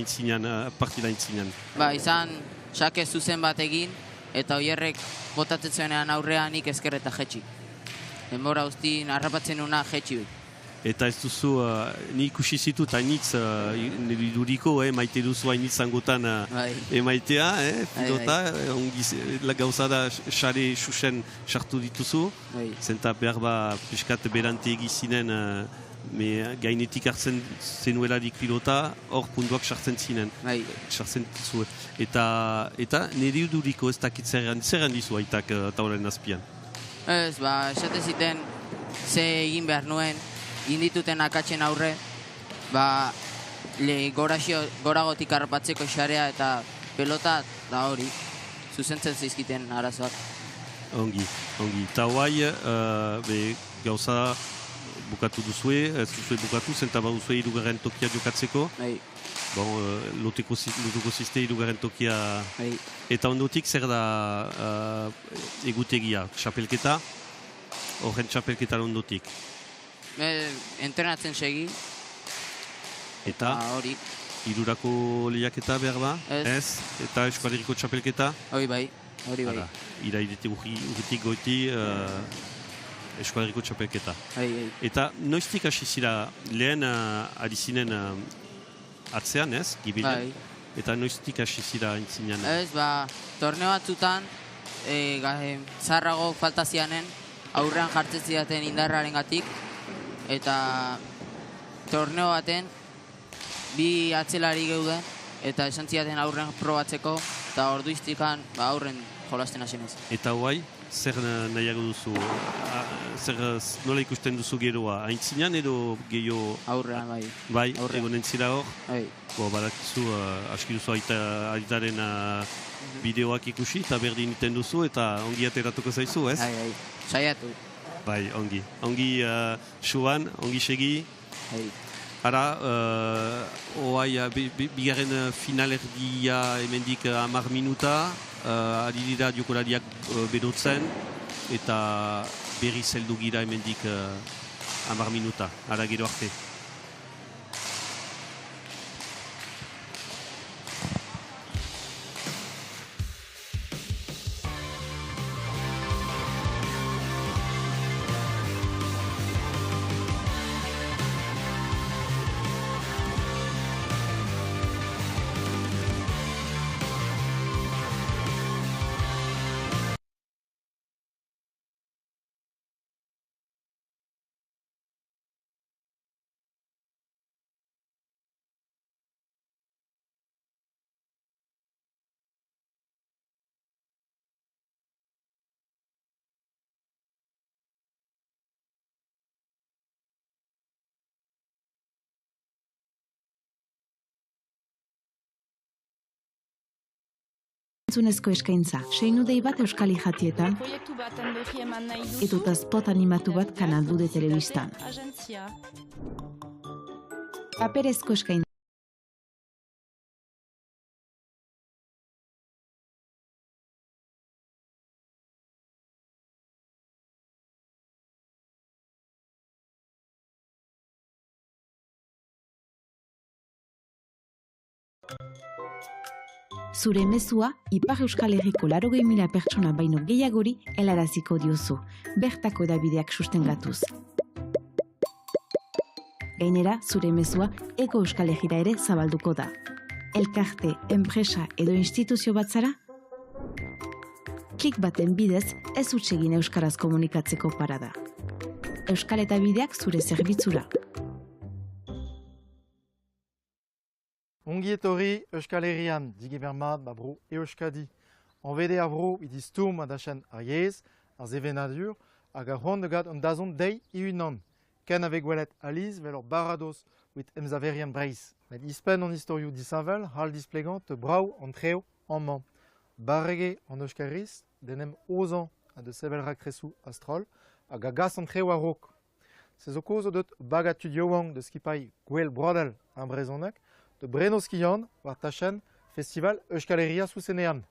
partida aintzinean? Ba, izan, sake zuzen bat egin, eta oierrek botatzen zuenean aurrean nik ezker eta jetxi. Denbora guzti harrapatzen una jetxi. Eta ez duzu, ni ikusi zitut hainitz, nire duriko, maite duzu hainitz zangotan emaitea, pilota, gauza da xare xuxen sartu dituzu, zenta behar ba piskat berante egizinen, gainetik hartzen zenuelarik pilota, hor puntuak sartzen zinen, sartzen zu. Eta nire duriko ez dakit zer handizu aitak taulen azpian? Ez, esate ziten ze egin behar nuen, indituten akatzen aurre, goragotik harrapatzeko xarea eta pelota, da hori, zuzentzen zizkiten arazoak. Ongi. Eta guai, gauza bukatu duzue, ez duzue bukatu, zenta baduzue irugarren tokia jokatzeko. Bon, loteko ziste irugarren tokia. Eta ondotik zer da egutegia, txapelketa, horren txapelketa ondotik. Entrenatzen segi. Eta hori. Irurako lehiaketa behar ba? Ez. Eta eskualeriko txapelketa? Hori bai. Iraidete urritik goiti eskualeriko txapelketa. Eta noiztik hasi zira lehen adizinen atzean ez? Gibilen? Eta noiztik hasi zira intzinean? Ez, torneo batzutan zaharrago falta zianen aurrean jartzen zidaten indarraren gatik. Eta torneo baten bi atzelari geuden eta esan zidaten aurren probatzeko eta ordu iztikan aurren jolasten hasenez. Eta guai, zer nahiago duzu? Nola ikusten duzu geroa? Aintzinean edo gehiago? Aurrean, bai. Bai, egonen zira hor? Bai. Badakizu, aski duzu aitaren bideoak ikusi eta berdin iten duzu eta ongi ateratuko zaizu, ez? Bai, saiatu. Bai, ongi. Ongi suan, ongi segi. Ara, bigarren finalerdia hemendik 10 minuta, ari dira jokolariak berotzen, eta berri zeldu gira hemendik 10 minuta, ara gero arte. Entzunezko eskaintza, seinudei bat Euskal Irratietan, edota spot animatu bat Kanal Dude telebistan. Paperezko eskaintza. Zure mezua, Ipar Euskal Herriko 80.000 pertsona baino gehiagori helaraziko diozu, bertako edabideak sustengatuz. Gainera, zure mezua Hego Euskal Herrira ere zabalduko da. Elkarte, enpresa edo instituzio bat zara? Klik baten bidez ez hutsegin euskaraz komunikatzeko parada. Euskal edabideak zure zerbitzura. Ongi etorri Euskal Herrian, digebermat, babru e Euskadi. Envede avro idiz toum adachen ariez, ar zevenadur, hag ar hondegat un dazon dei e unan. Ken ave gwelet aliz velor barados with emzaverian breiz. Met ispen an historiou disavel, hal displegant te brau an treo an man. Barrege an Euskariz, denem ozan a de sevel rakresou astrol, hag a gas an treo a rok. Se zo kozo dut bagatu diowang de skipai gwell brodel an brezonek, de Brenoskian, war tachen, festival Euskal Herria zuzenean.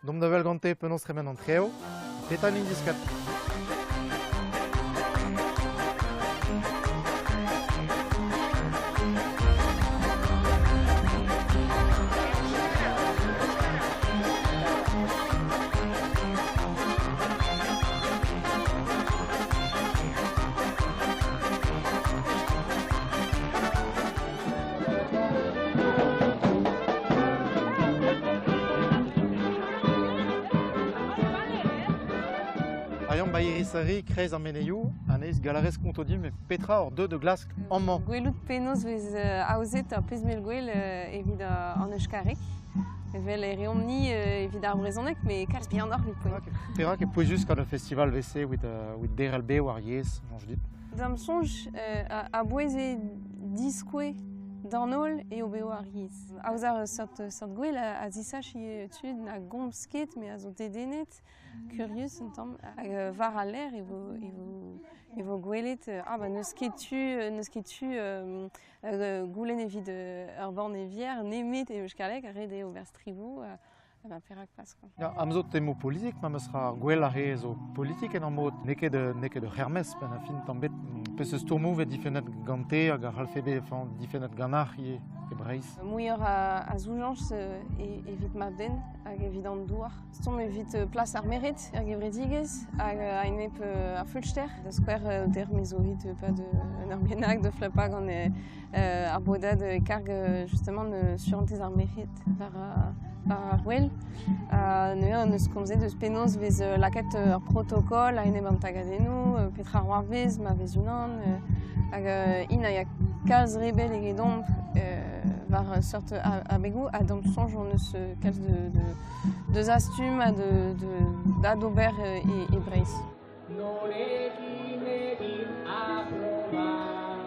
Dom da velgante penos remen an treo, petan indiskat. Erisari, Kreis Armeneiu, Anais Galares Contodi, mais Petra hors 2 de glace en man. Gwelout penaos vez aozet ar pezmel gwell evit an euskarek. Evel e reom ni evit ar brezonek, mais kalz bien or vit poen. Perak e poezus quand le festival VC with DRLB ou Ariès, j'en dis. Dam sonj a bouez e diskwe d'an ol e obeo ar yez. Aozar sort gwell a zisach e tud na gomp sket, mais a zo dedenet, curieux un tamm, hag var a l'air e vo gwelet, neus ket tu goulenn evit ur born e vier, nemet e euskalek, a red e ober strivou, perak pas. Amzo temo politik, ma meus ra gwell a re zo politik en an mod neket de Hermes, ben a fin tambet peus eus tourmou vet difennet gante hag ar alfebe difennet ganar e breiz. Mouier a zoujanz evit ma den hag evit an douar. Stom evit plas ar meret hag evredigez hag a enep ar fulster. Da skwer der mezovit pa de ur bennak de flapag an ar bodad karg justement surantez ar meret par well. Neus komzet deus penaos vez laket ur protokol a enep an tagadenou, petra ar warvez, ma vez unan, hag in a ya kalz rebel ege domp var sort a begou a dam sonj on eus kalz de zastum a d'adober e breiz. Norekin egin aprobar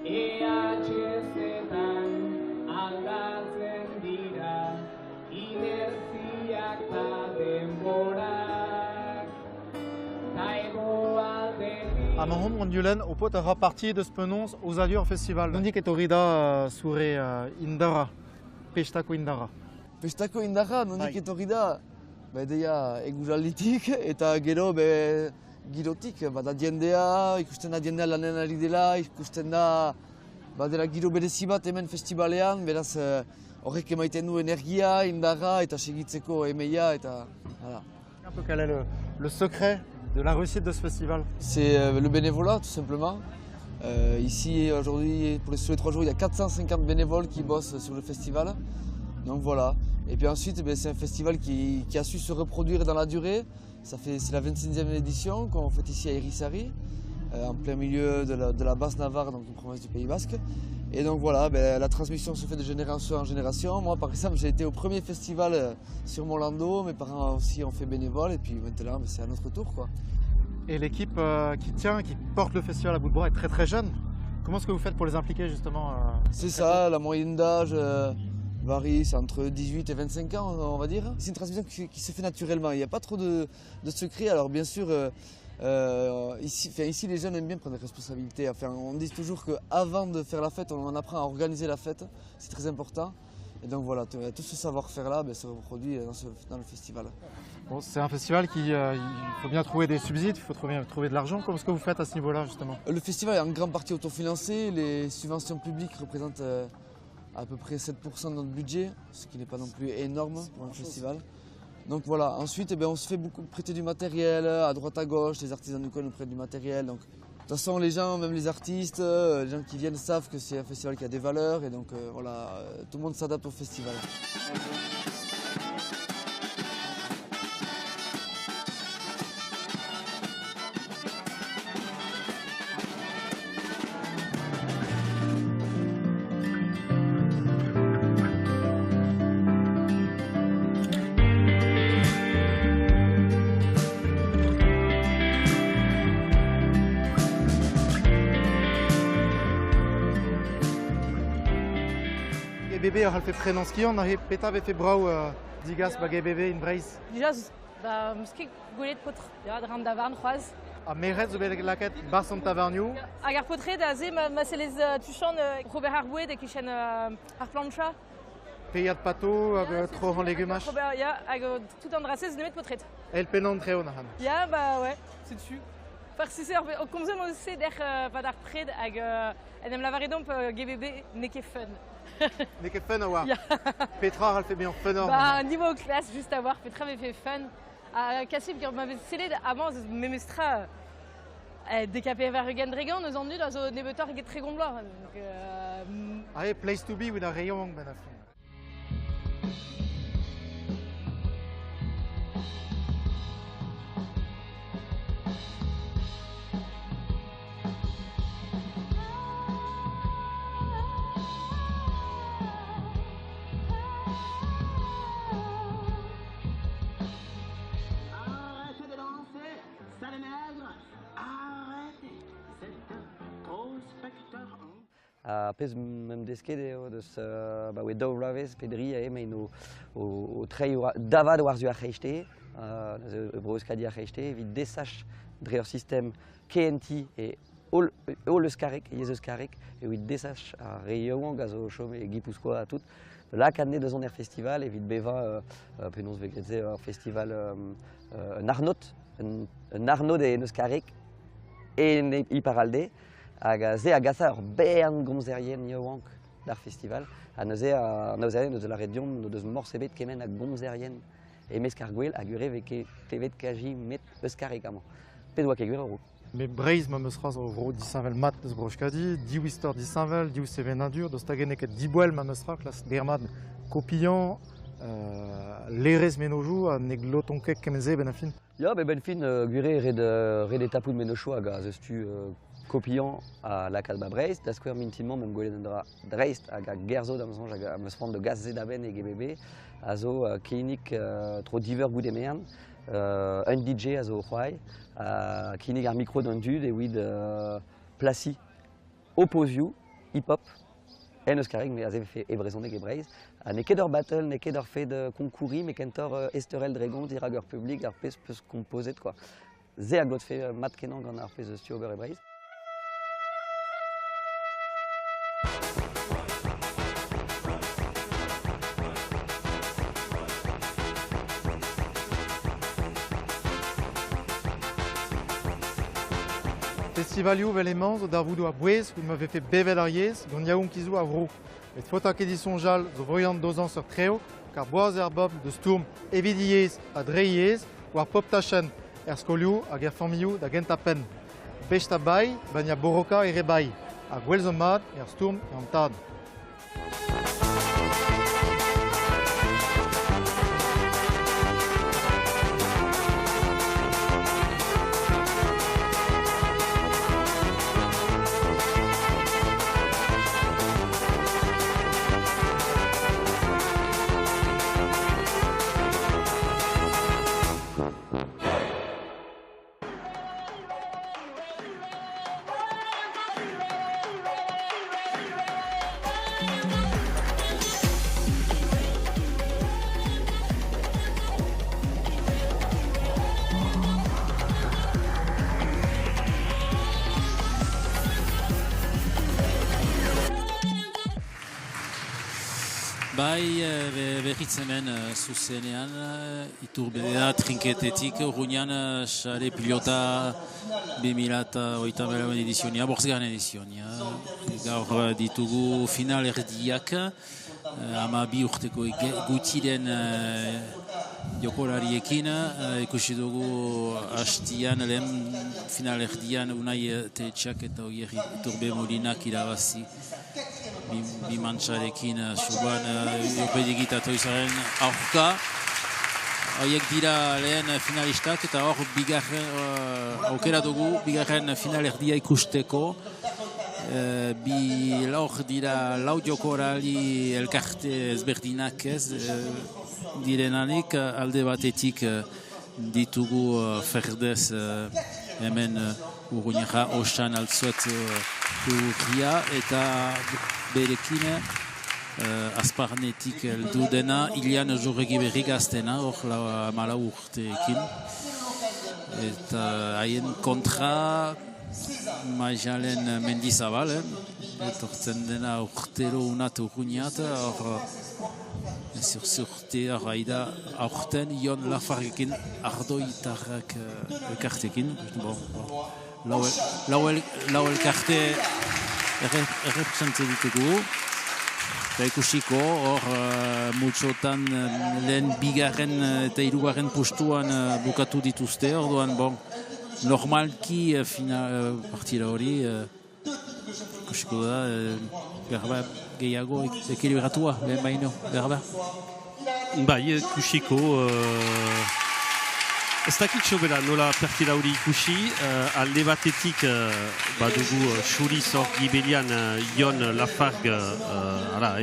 EHZ-etan aldatzen dira inertziak ta denborak ta egoaldetik. A ma hom an Yulen, o pot a raparti deus penons aux allures festival. Nondik et orida soure indara, pestako indara. Pestako indara, nondik et orida, deia eguralditik eta gero girotik. Da diendea, ikusten da diendea lanen ari dela, ikusten da dela giro berezi bat hemen festivalean, beraz horrek emaiten du energia, indara eta segitzeko emeia eta voilà. Un peu quel est le secret de la réussite de ce festival? C'est le bénévolat tout simplement. Ici aujourd'hui, sur les 3 jours, il y a 450 bénévoles qui bossent sur le festival. Donc voilà. Et puis ensuite, c'est un festival qui a su se reproduire dans la durée. C'est la 26e édition qu'on fait ici à Erisari, en plein milieu de la Basse-Navarre, donc une province du Pays Basque. Et donc voilà, la transmission se fait de génération en génération. Moi par exemple, j'ai été au premier festival sur mon landau, mes parents aussi ont fait bénévole et puis maintenant c'est à notre tour, quoi. Et l'équipe qui porte le festival à bout de bras est très très jeune. Comment est-ce que vous faites pour les impliquer justement C'est ça, la moyenne d'âge varie, c'est entre 18 et 25 ans on va dire. C'est une transmission qui se fait naturellement, il n'y a pas trop de secret. Alors bien sûr, ici les jeunes aiment bien prendre des responsabilités. Enfin, on dit toujours qu'avant de faire la fête, on apprend à organiser la fête, c'est très important. Et donc voilà, tout ce savoir-faire là se reproduit dans le festival. Bon, c'est un festival il faut bien trouver des subsides, il faut trouver de l'argent. Comment est-ce que vous faites à ce niveau-là justement? Le festival est en grande partie autofinancé, les subventions publiques représentent à peu près 7% de notre budget, ce qui n'est pas non plus énorme pour un festival. Donc voilà, ensuite on se fait beaucoup prêter du matériel à droite à gauche, les artisans du coin nous prêtent du matériel. Donc, de toute façon les gens, même les artistes, les gens qui viennent savent que c'est un festival qui a des valeurs et donc voilà, tout le monde s'adapte au festival. Bébé a fait Prenanski, on a péta avait fait brau digas bagay bébé in Breiz. Déjà, mskik goulet potre, ya dran davarn c'hoaz. A meret zo bet laket bar Santa Taverniou. Hag ar potre da ze ma se les tuchan Robert Arboued e kichen ar plancha. Peiad pato hag tro an legumach. Robert, ya, hag tout an drasez nemet potret. El penan treo na han. Ya, ouais, c'est dessus. Par si c'est comme ça, on sait d'être pas d'art pred hag enem lavare domp GBB neke fun. Neke fun a war. Petra elle fait bien fun. Niveau classe juste à voir, Petra avait fait fun. Cassib qui m'avait scellé avant memestra décapé vers Gendregan nous emmenés dans un débuteur qui est très gombloir. Allez, place to be with a rayon ben a fin. pez mem deskede deus daou lavez pedri mais o trei davad war zu arrechte bro euskadi arrechte evit desach dreer système KNT et all euskarek euskarek evit desach a reioan gazo chome Gipuzkoa a tout la canne de zon festival evit beva penos vegretze festival un Arnaud de euskarek et iparalde hag ze agaza ur bern gomzerien yoank d'ar festival a neuze a neuze la redion no deus morsebet kemen a gomzerien e meskar gwell hag ure veke tevet kaji met euskarek amañ. Pet oa kegwer euro. Mais Breiz ma meus raz o vro disavel mat deus brochkadi, diou istor disavel, diou sevenadur, deus tagenek et dibouel ma meus raz, klas dermad kopian, lerez menojou a neg lotonkek kemenze ben a fin. Ya, ben fin gure red etapout menocho hag a zeustu kopian a lakad ba Breiz, da skwer mintimant mem gwelet dra dreist hag a gerzo da meus hag a meus fand de gaz zedaben e GBB, a zo klinik tro diver goude mern, un DJ a zo c'hoai, klinik ar micro d'un dud evit plasi opozioù, hip-hop, en euskarek, mais a ze fe ebrezoneg e Breiz. Ne ket ur battle, ne ket ur fe de konkouri, mais kentor esterel dregon dirag ur publik, ar pez peus kompozet, quoi. Ze a got fe mat kenan gant ar pez stu ober e Breiz. Festivalioù vel emañ zo d'ar voudo a Bouez, où m'avait fait bevel ar yez, gant yaoun kizou a vro. Et fotak edison jal zo voyant dozan sur treo, car boaz er bob de stourm evit yez a dre yez, war pop tachen er skolioù hag er familloù da gent a pen. Pech ta bai, banya boroka e rebai, a gwell zo mad er stourm e an tad. Bai, berriz hemen zuzenean, iturbidea trinketetik, urruñan sare pilota 2008 edizionia, borzgarren edizionia. Gaur ditugu final erdiak, ama bi urteko gutiren jokolariekin, ikusi dugu hastian, lehen final erdian Unai Tetxak eta Ogier Iturbe Molinak irabazi. Bi mantxarekin suban jopedigita toizaren aurka. Haiek dira lehen finalistak eta hor aukera dugu bigarren final erdia ikusteko. Bi laur dira lau jokorali elkarte ezberdinak ez direnanik alde batetik ditugu Ferdez hemen Urruñaja osan altzuet urria eta berekin azparnetik heldu dena Ilian Jorregi berri gaztena, hor malau urteekin. Eta haien kontra Maijalen Mendizabal, etortzen dena urtero unat urruñat, hor zurte arraida aurten Ion Lafargekin ardoitarrak elkartekin. Lau elkarte errepresentzen ditugu. Eta ikusiko, hor multsotan lehen bigarren eta hirugarren postuan bukatu dituzte, orduan normalki partida hori ikusiko da berba gehiago ekilibratua, lehen baino, berba. Bai, ikusiko ez dakit sobera nola partida hori ikusi, alde batetik badugu Xuriz hor gibelian Ion Lafargue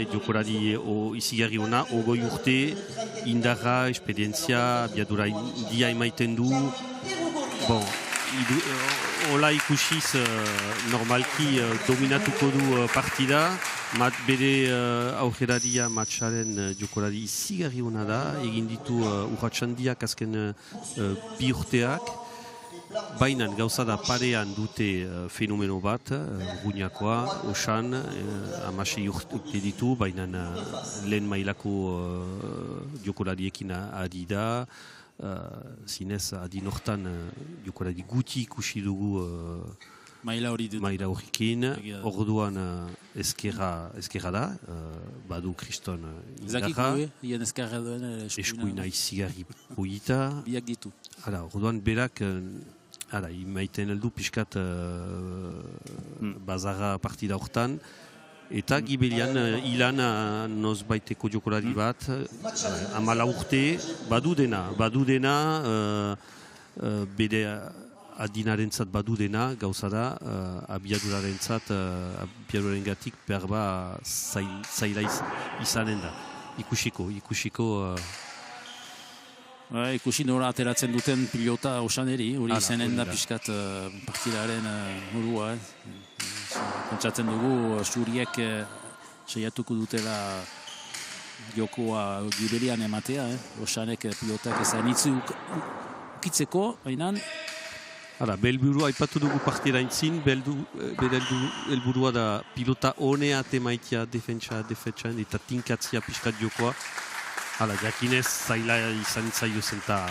jokolari izigarri ona, ogoi urte, indarra, esperientzia, biadura india emaiten du. hola ikusiz normalki dominatuko du partida, bere aurreraria matxaren jokolari izigarri hona da, egin ditu urratxandiak azken bi urteak, baina gauza da parean dute fenomeno bat, Ruñakoa, Osan, amasei urte ditu, baina lehen mailako jokolariekin ari da, zinez adin hortan jokolari guti ikusi dugu maila horrekin, orduan ezkerra da, badu kriston indarra, eskuina izigarri polita, biak ditu. Orduan berak imaiten heldu pixkat bazarra partida hortan, eta gibelian ilan nozbaiteko jokolari bat, 14 urte, badu dena, bere adinarentzat badu dena, gauza da, abiadurarengatik berba zaila izanen da. Ikusiko. Ikusi nora ateratzen duten pilota Osaneri, hori izenen da pixkat partidaren modua. Pentsatzen dugu, zuriek saiatuko dutela jokoa gibelian ematea, Osanek pilotak ezan itzu ukitzeko, baina... Belburua aipatu dugu partida intzin, bere helburua da pilota honea temaitia defentsan eta tinkatzia pixkat jokoa. Jakinez zaila izan itzaio zenta,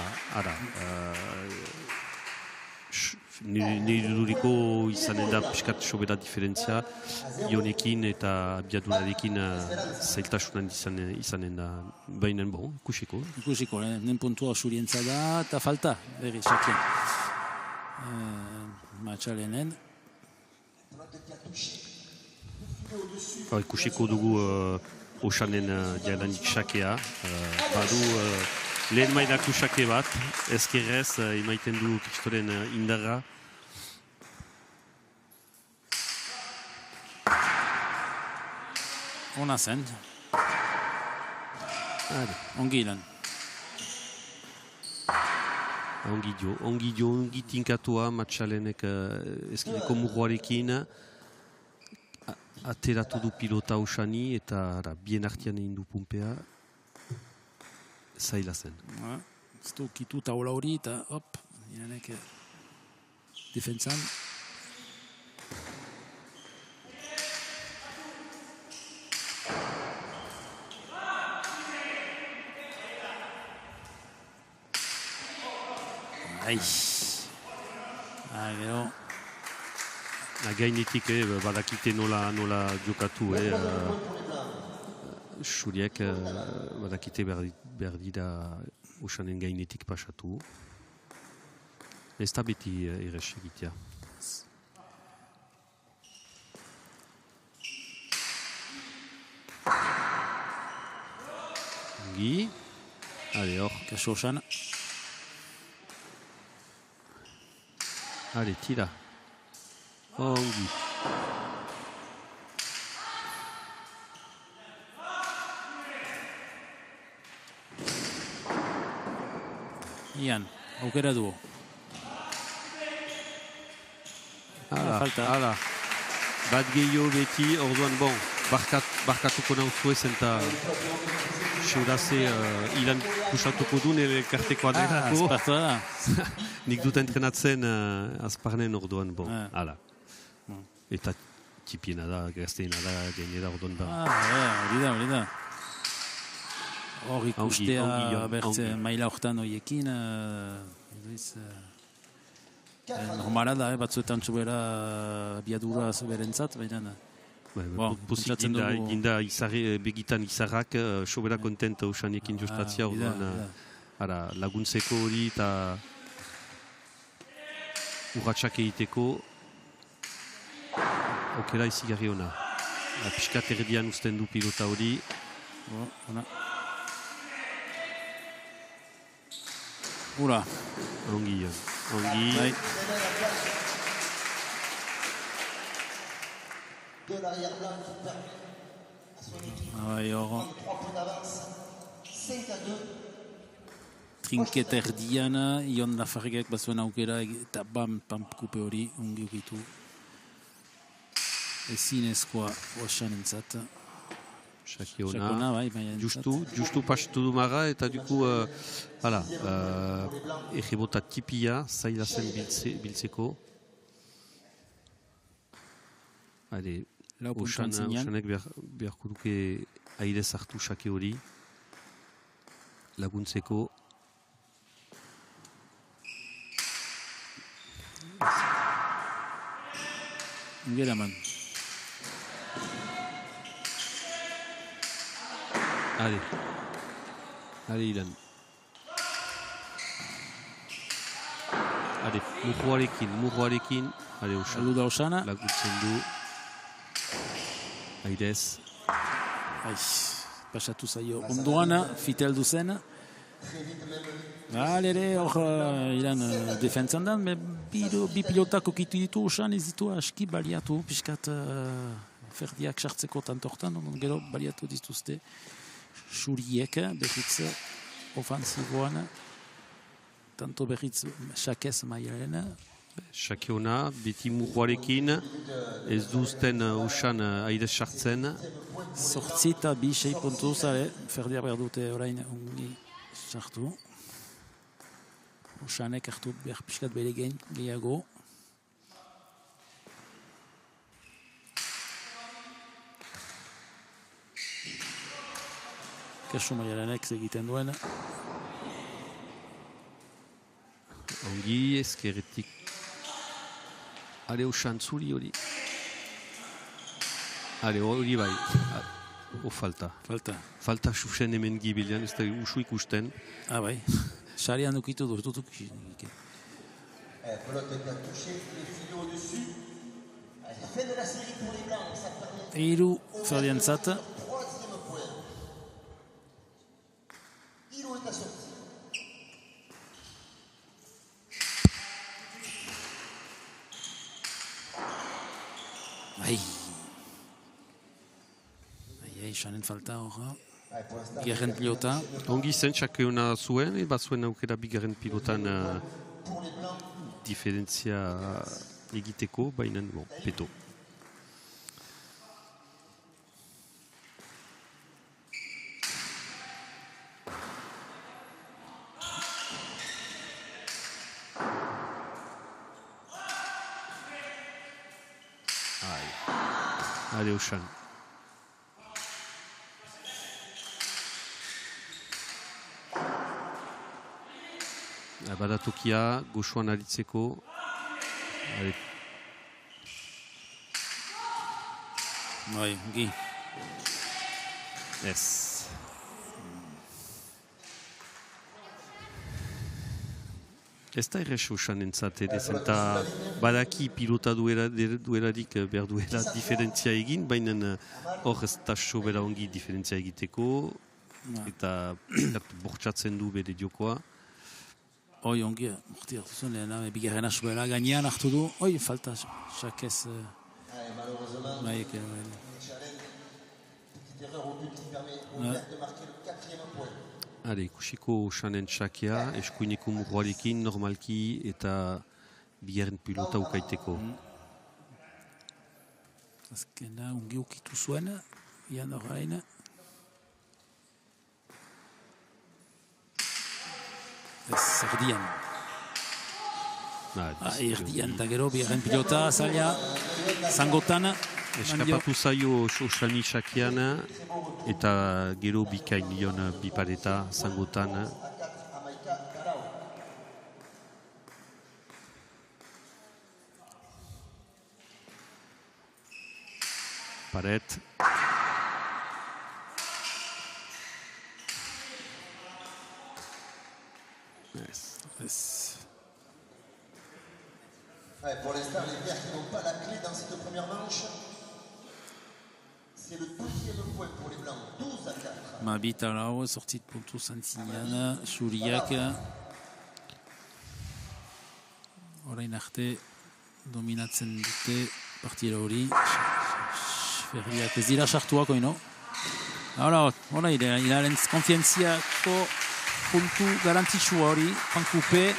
nire duriko izanen da pixkat sobera diferentzia, Ionekin eta abiadurarekin zailtasunan izanen da, baina ikusiko. Ikusiko, nen puntua surientza da, eta falta, berri, sakien. Matxalenen. Ikusiko dugu Osanen jalanik sakea. Badu lehen mailako sake bat, ezkerrez emaiten du kristoren indarra. Ona zen. Ongi lan. Ongi tinkatua matxalenek ezkerreko murroarekin. Ateratu du pilota Osani eta bien artian egin du pumpea. Zaila zen. Ez du kitu taula hori eta hop, iranek defentsan. Gero. Gainetik badakite nola jokatu. Xuriek badakite behar dira Osanen gainetik pasatu. Ez da beti errez egitea. Ongi. Hor. Kaso Osan. Tira. Ongi. Ian, aukera dugu. Falta. Bat gehiago beti, orduan barkatuko nauzue zenta seuraze ilan kusatuko du nire kartekoa denako. Azpartu da. Nik dut entrenatzen azparnen orduan, Eta tipiena da, gazteena da, gainera orduan da. Hori da. Hor ikustea bertze maila horretan horiekin. Normala da, batzuetan sobera biadura soberentzat, baina... Pozik ginda begitan izarrak sobera kontent Osanekin jostatzia orduan laguntzeko hori eta urratxak egiteko okera izigarri hona. Piskat erdian usten du pilota hori. Ura. Ongi. De l'arrière-plan qui permet à son équipe de prendre 3 points d'avance, 5-2. trinket erdian, Ion Lafargek bazuen aukera, eta bam, kupe hori, ungi ukitu. Ezinezkoa oaxan entzat. Shakiona, justu pastu du maga, eta duku, errebota tipia, zaila zen biltzeko. Oxanek beharko duke aire zartu Shake hori, laguntzeko. Geraman. Allez, Ilan. Allez, murroarekin. Allez, Saluda Oxana. Laguntzen du. Airez. Pasatu zaio ondoana, fitel duzen. Alere, hor, Ilan defentzan da, bi pilotak okitu ditu Oxan, ez ditu aski baliatu, piskat ferdiak sartzeko tantortan, gero baliatu dituzte. Xuriek, berriz ofanziboan, tanto berriz Shakez mailaren. Shakeona, beti murroarekin, ez duzten Oxan aire sartzen. Zortzi eta bi 6 puntuz, ferdiak behar dute orain ongi sartu. Oxanek hartu behar piskat bere gehiago. Kasu maialanek egiten duen. Ongi, ezkerretik. Oxan zuri hori. Hori bai. Falta. Falta xuxen hemen gibilean, ez da usu ikusten. Bai. Sarian dukitu durtutuk. Hiru ferdiantzat. Xanen falta hor. Bigarren pilota. Ongi zen, Shakeona zuen, bat zuen aukera bigarren pilotan diferentzia egiteko, baina peto. Allez, Oxan. Badatokia, goxoan aritzeko. Gi. Ez. Ez da errez Oxan entzat, eta badaki pilota duelarik behar duela diferentzia egin, baina hor ez da sobera ongi diferentzia egiteko, eta bortxatzen du bere diokoa. Ongi, morti hartu zuen, lehena, bigarren asuela gainean hartu du, falta, Shakez... Ikusiko Oxanen Shakea, eskuineko murroarekin, normalki, eta bigarren pilota ukaiteko. Azkena, ongi ukitu zuen, ian horrein. Erdian. Erdian, eta gero, bigarren pilota, zaila, zangotan. Eskapatu zaio Oxani Shakean, eta gero bikain nion bipareta zangotan. Paret. Pour l'instant, les Verts qui n'ont pas la clé dans cette première manche. C'est le 12e point pour les Blancs, 12-4. Mabita lau, sortit puntu zantzinean, Xuriak. Orain arte dominatzen dute partida hori. Ferriak ez dira sartuak oino. Hora, hilaren konfientziako puntu garantitsua hori, pankupe,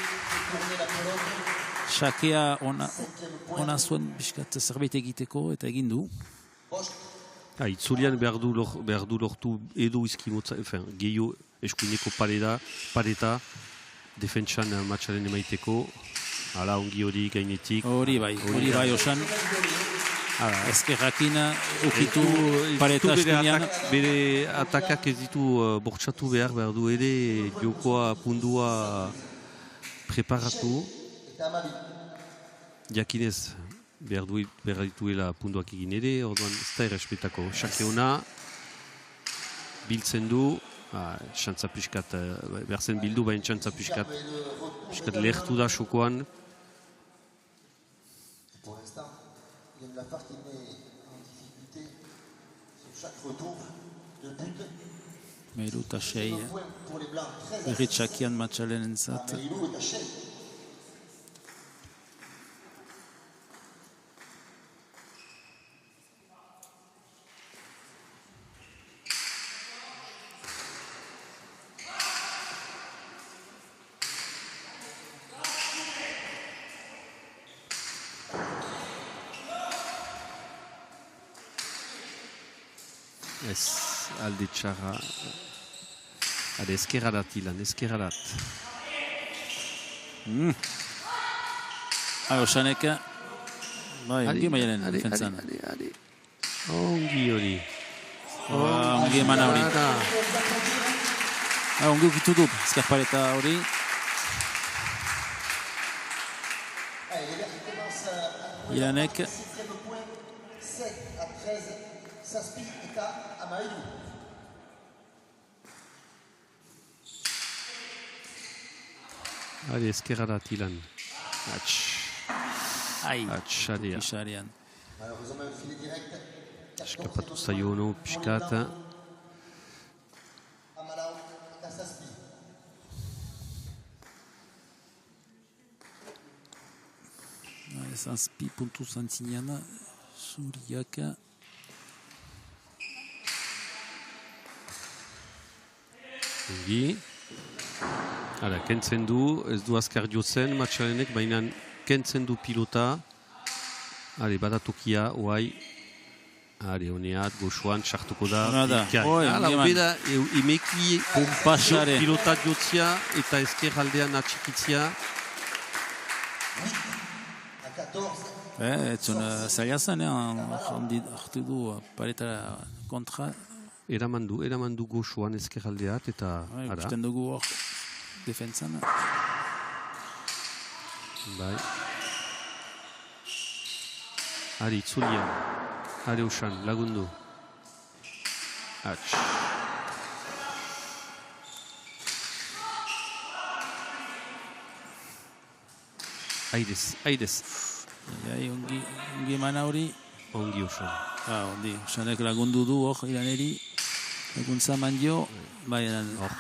sakea ona zuen biskat zerbait egiteko eta egin du. Itzulian behar du lortu edo izkimotza, gehiago eskuineko pareta, defentsan matxaren emaiteko, hala ongi hori gainetik. Hori bai, osan. Ezkerrakin ukitu pareta eskuinean. Bere atakak ez ditu bortxatu behar du ere jokoa pundua preparatu. Jakinez behar dituela punduak egin ere, orduan ez da errespetako. Xake hona biltzen du, xantza piskat, behar zen bildu baina xantza piskat lehertu da xokoan. Pour l'instant, il y a une Lafargue qui met en difficulté sur chaque retour de but. Meiru eta sei. Irritxakian matxalen entzat. Meiru eta sei. Ez, alde txarra. Ade, ezkerradat ilan, ezkerradat. Osanek, ongi maialen defentzan. Ongi hori. Ongi eman hori. Ongi ukitu du, ezkerpareta hori. Ilanek. Saspi eta Amairu. Hadi, ezkerradat ilan. Atxaria. Eskapatu zaio hono, piskat. Amalau eta Saspi. Saspi puntu zantzinean, zuriak. Ongi. Hala, kentzen du, ez du azkar jotzen, matxalenek, baina kentzen du pilota. Hale, badatokia, oai. Hale, honeat, goxuan, txartuko da. Hala, obeda, imeki pilota jotzia eta ezker aldean atxikitzia. Etzun, zaila zen, hartu du pareta kontra. Eraman du goxuan ezker aldeat eta... Ikusten dugu hor defentzan. Bai. Hari, itzulian. Hari usan, lagundu. Atx. Aidez. Ongi eman hori. Ongi usan. Usanek lagundu du hor ilaneri. Eguntza mandio,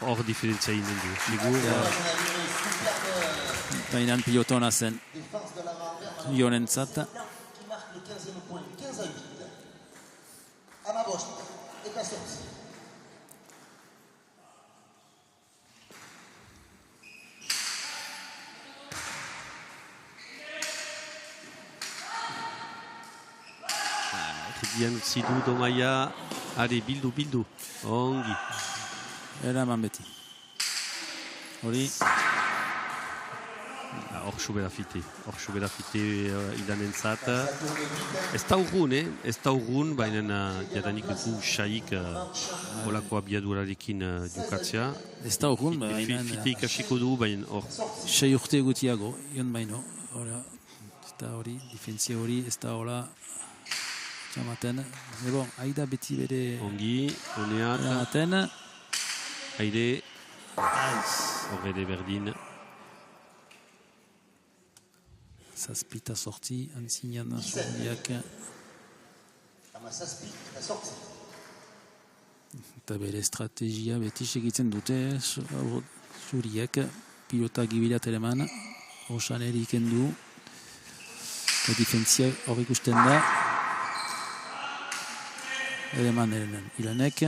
hor diferentzia inen du. Bainan pilotona zen. Ionentzat. Erdian utzi du Domaia. Hadi, bildu. Ongi. Eraman beti. Hori. Hor soberafite ilanentzat. Ez da urrun, baina jadanik dugu xaik olako abiadurarekin jokatzea. Ez da urrun, baina... Fite ikasiko dugu, baina hor. Sei urte gutiago, ion baino. Ez da hori, difentzia hori, ez da hola... Txamaten, haida beti bere... Ongi, honeat. Txamaten. Haide. Horrede berdin. Zazpita sorti, antzinean zuriak. Eta bere estrategia beti segitzen dute zuriak. Pilota gibilat eleman. Osan eriken du. Eta difentzia hor ikusten da. Eleman ilanek.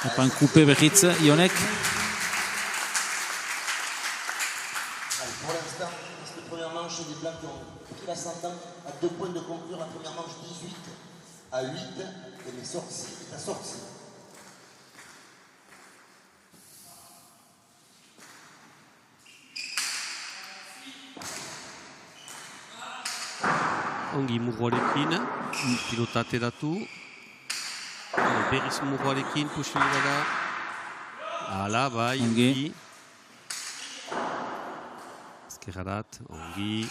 Epan kupe berriz, Ionek. Pour l'instant, cette première manche des Blancs qui ont pris l'ascendant à 2 points de conclure la première manche 18 à 8. Et les sorties est à sortie. Ongi murroarekin, pilota ateratu. Berriz murroarekin, puxilera da. Hala, bai, ongi. Ezkerrarat, ongi.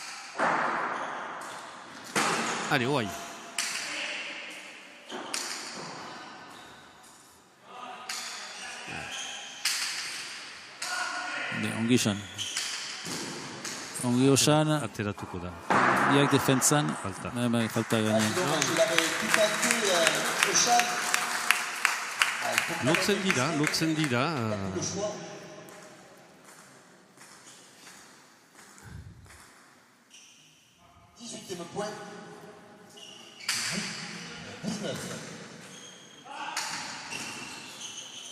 Hale, oai. Ongi xan. Ongi osan. Ateratuko da. Biak defentzan. Falta. Falta gainean. Lotzen dira.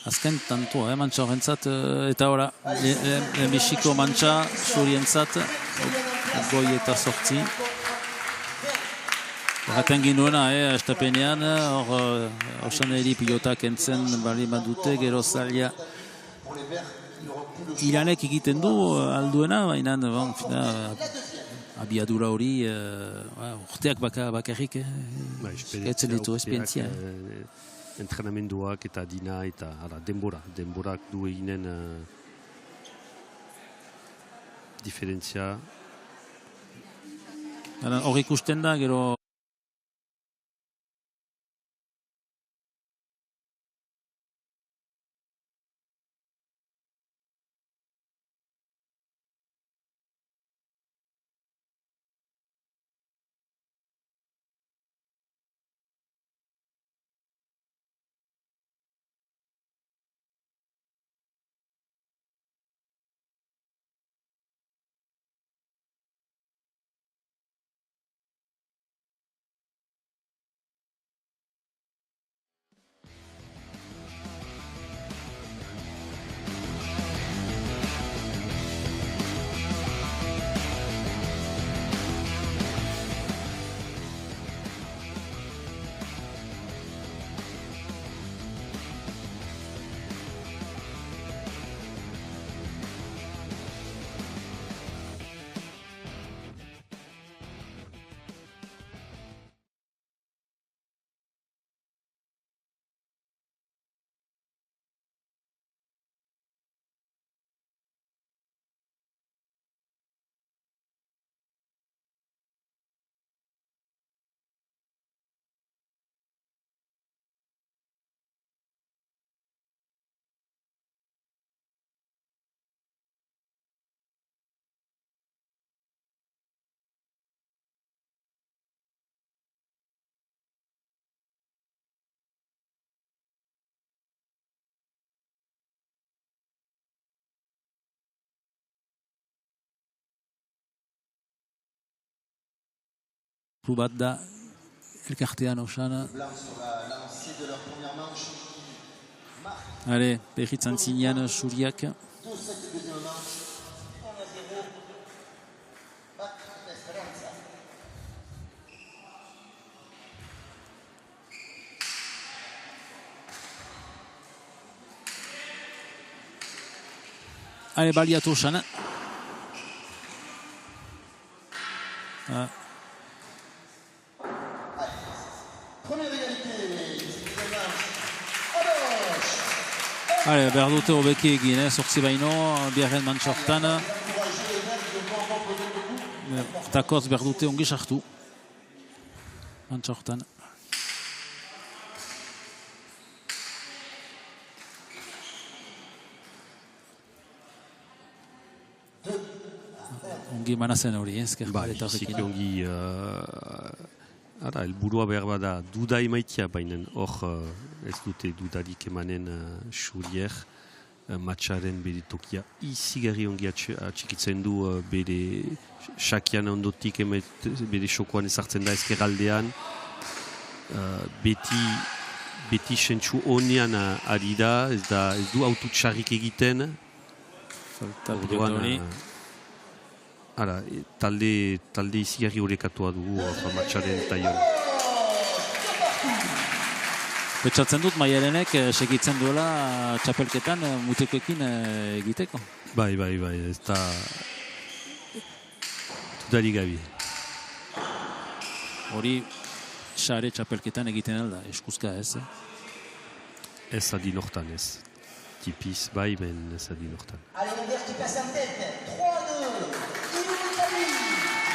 Azken tantua, mantxa horrentzat, eta ora, Mexiko mantxa, zurientzat, goi eta sortzi. Horretan ginuena, estapenean, hor, osaneri pilotak entzen bali badute, gero zaila. Iranek egiten du alduena, baina, abiadura hori, urteak bakarrik, etzen ditu esperientzia. Entrenamenduak eta dina eta denborak du eginen diferentzia. Hor ikusten da, gero bat da elkartean osana. Hale, behitzan zinean suriak. Hale, baliatu osana. Hale, behar dute hobeki egin, sortzi baino, biharren mantxa hortan. Takoz behar dute ongi sartu. Mantxa hortan. Ongi manazen hori, ezker. Ba, izik ongi... Ara, elburua behar bada duda emaitia, baina hor ez dute dudarik emanen Xurier matxaren bere tokia izigarri ongi atxikitzen du bere xakian ondotik bere xokoan ezartzen da ezkerraldean beti beti sentsu honean ari da, ez du autu txarrik egiten. Orduan, talde izigarri horrekatua dugu matxaren taion. Betxatzen dut Maialenek segitzen duela txapelketan mutekoekin egiteko. Bai, ez da dudari gabi. Hori sare txapelketan egiten alda, eskuzka ez? Ez adin hortan ez. Tipiz bai, ben ez adin hortan.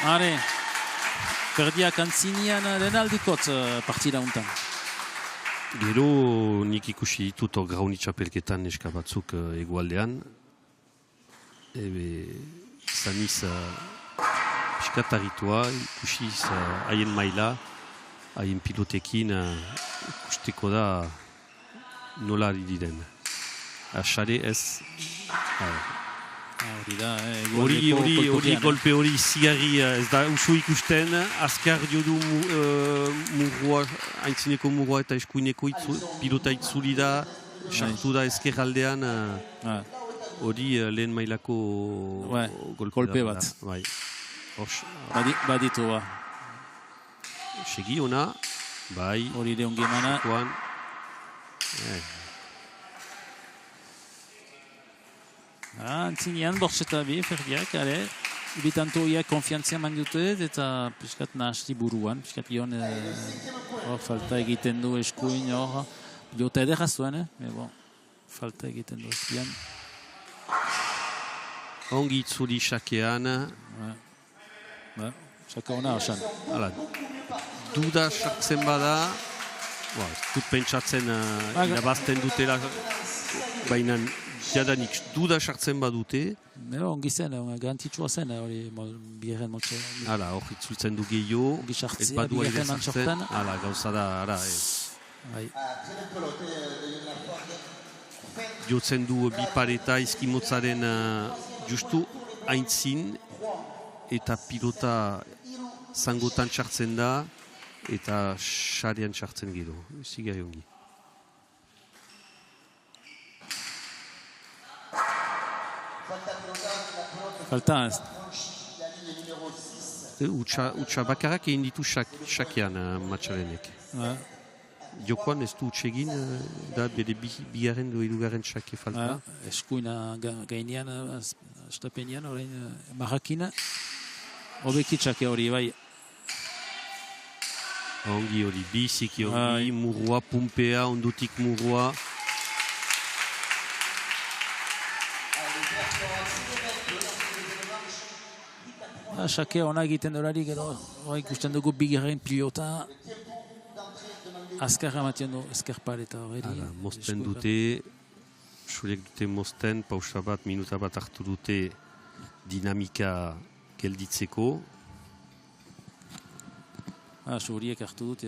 Hare, perdiak antzinean denaldikot partida untan. Gero nik ikusi ditut grauni txapelketan neska batzuk egualdean. Zaniz piskataritua, ikusiz haien maila, haien pilotekin ikusteko da nola ari diren. Asare ez... Hori golpe hori zigarri ez da usu ikusten, azkar jodu murroa, haintzineko murroa eta eskuineko pilota itzuli da, sartu da ezkerraldean, hori lehen mailako golpe bat. Baditu ba. Segi ona, bai. Hori de ongi emana. Antzinean bortzeta bi, ferdiak, bitanto hiak konfiantzia man dute, eta piskat nahasti buruan, piskat ion falta egiten du eskuin hor, pilota edera zuen, falta egiten du espian. Ongi itzuli xakean. Xaka hona hasan. Duda sartzen bada, dut pentsatzen irabazten dutela, baina jadanik duda sartzen badute. Ongi zen, garantitxua zen, hori biherren motxe. Hor itzultzen du gehiago, ez badua ere sartzen. Gauza da, jotzen du bi pareta izkimotzaren justu aintzin, eta pilota zangotan txartzen da, eta xarean txartzen gero. Zigari ongi. Falta ez. Utsa bakarrak egin ditu xakean matxarenek. Jokoan ez du utxegin, da bere bigarren do edugaren xake falta. Eskuina gainean, estapenean, orain marrakina. Hobeki txake hori, bai. Ongi hori, biziki hori, murroa, pumpea, ondutik murroa. Xake hona egiten dorari, gero ikusten dugu bigarren pilota. Azkar amaten du, ezker paleta hori. Mosten dute, surek dute mosten, pausa bat, minuta bat hartu dute dinamika gelditzeko. Suriek hartu dute,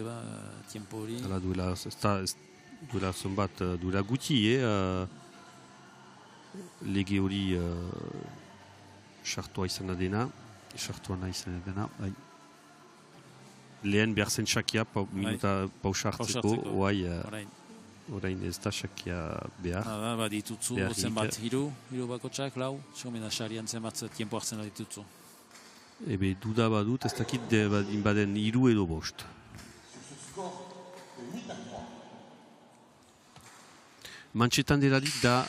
tiempo hori. Duela zonbat, duela guti, lege hori sartua izan dena. Sartuana izan dena. Lehen behar zen xakia, minuta pausa hartzeko, orain ez da xakia behar. Baditutzu, zenbat hiru bakotxak, lau, xomena xarian zenbat tiempo hartzen baditutzu. Duda badut, ez dakit baden hiru edo bost. Mantxetan delarik da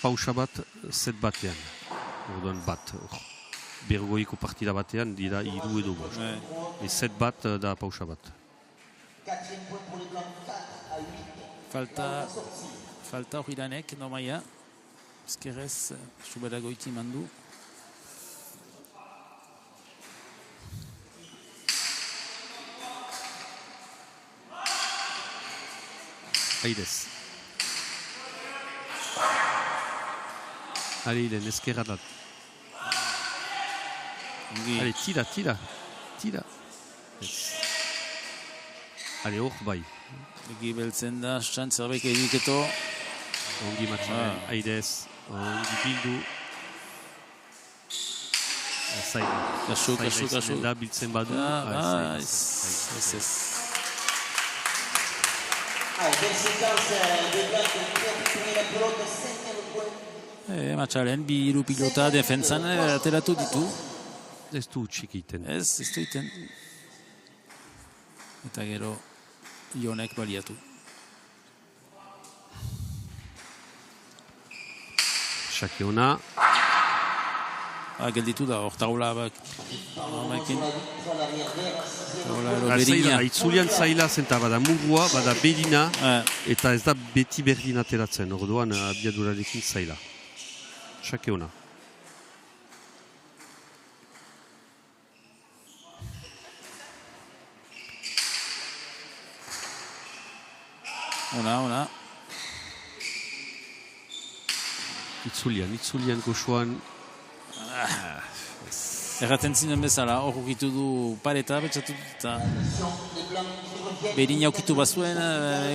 pausa bat zet batean. Orduan bat. Bergoiko partida batean dira hiru edo bost. Zet bat da pausa bat. Falta hori danek, nomaia. Ezkerrez, subera goiti mandu. Aidez. Ilen, ezkerra da. Tira. Hor, bai. Egi beltzen da, zerbait egiketo. Ongi matxaren, aidez. Ongi bildu. Kasu. Da biltzen badu. Ez. belle séquence de Blanc qui vient de tourner la pelote, 5e point. Matxalen, bi hiru pilota defensan ateratu ditu. Ez du utxik egiten. Ez du iten. Eta gero Ionek baliatu. Xake ona. Gelditu da, hor taula Itzulian zaila zenta bada mugua, bada bedina, eta ez da beti berdin ateratzen, orduan abiadurarekin zaila. Xake ona. Ona. Itzulian goxoan. Erraten zinen bezala, hor ukitu du pareta, betxatu eta berin jaukitu bazuen,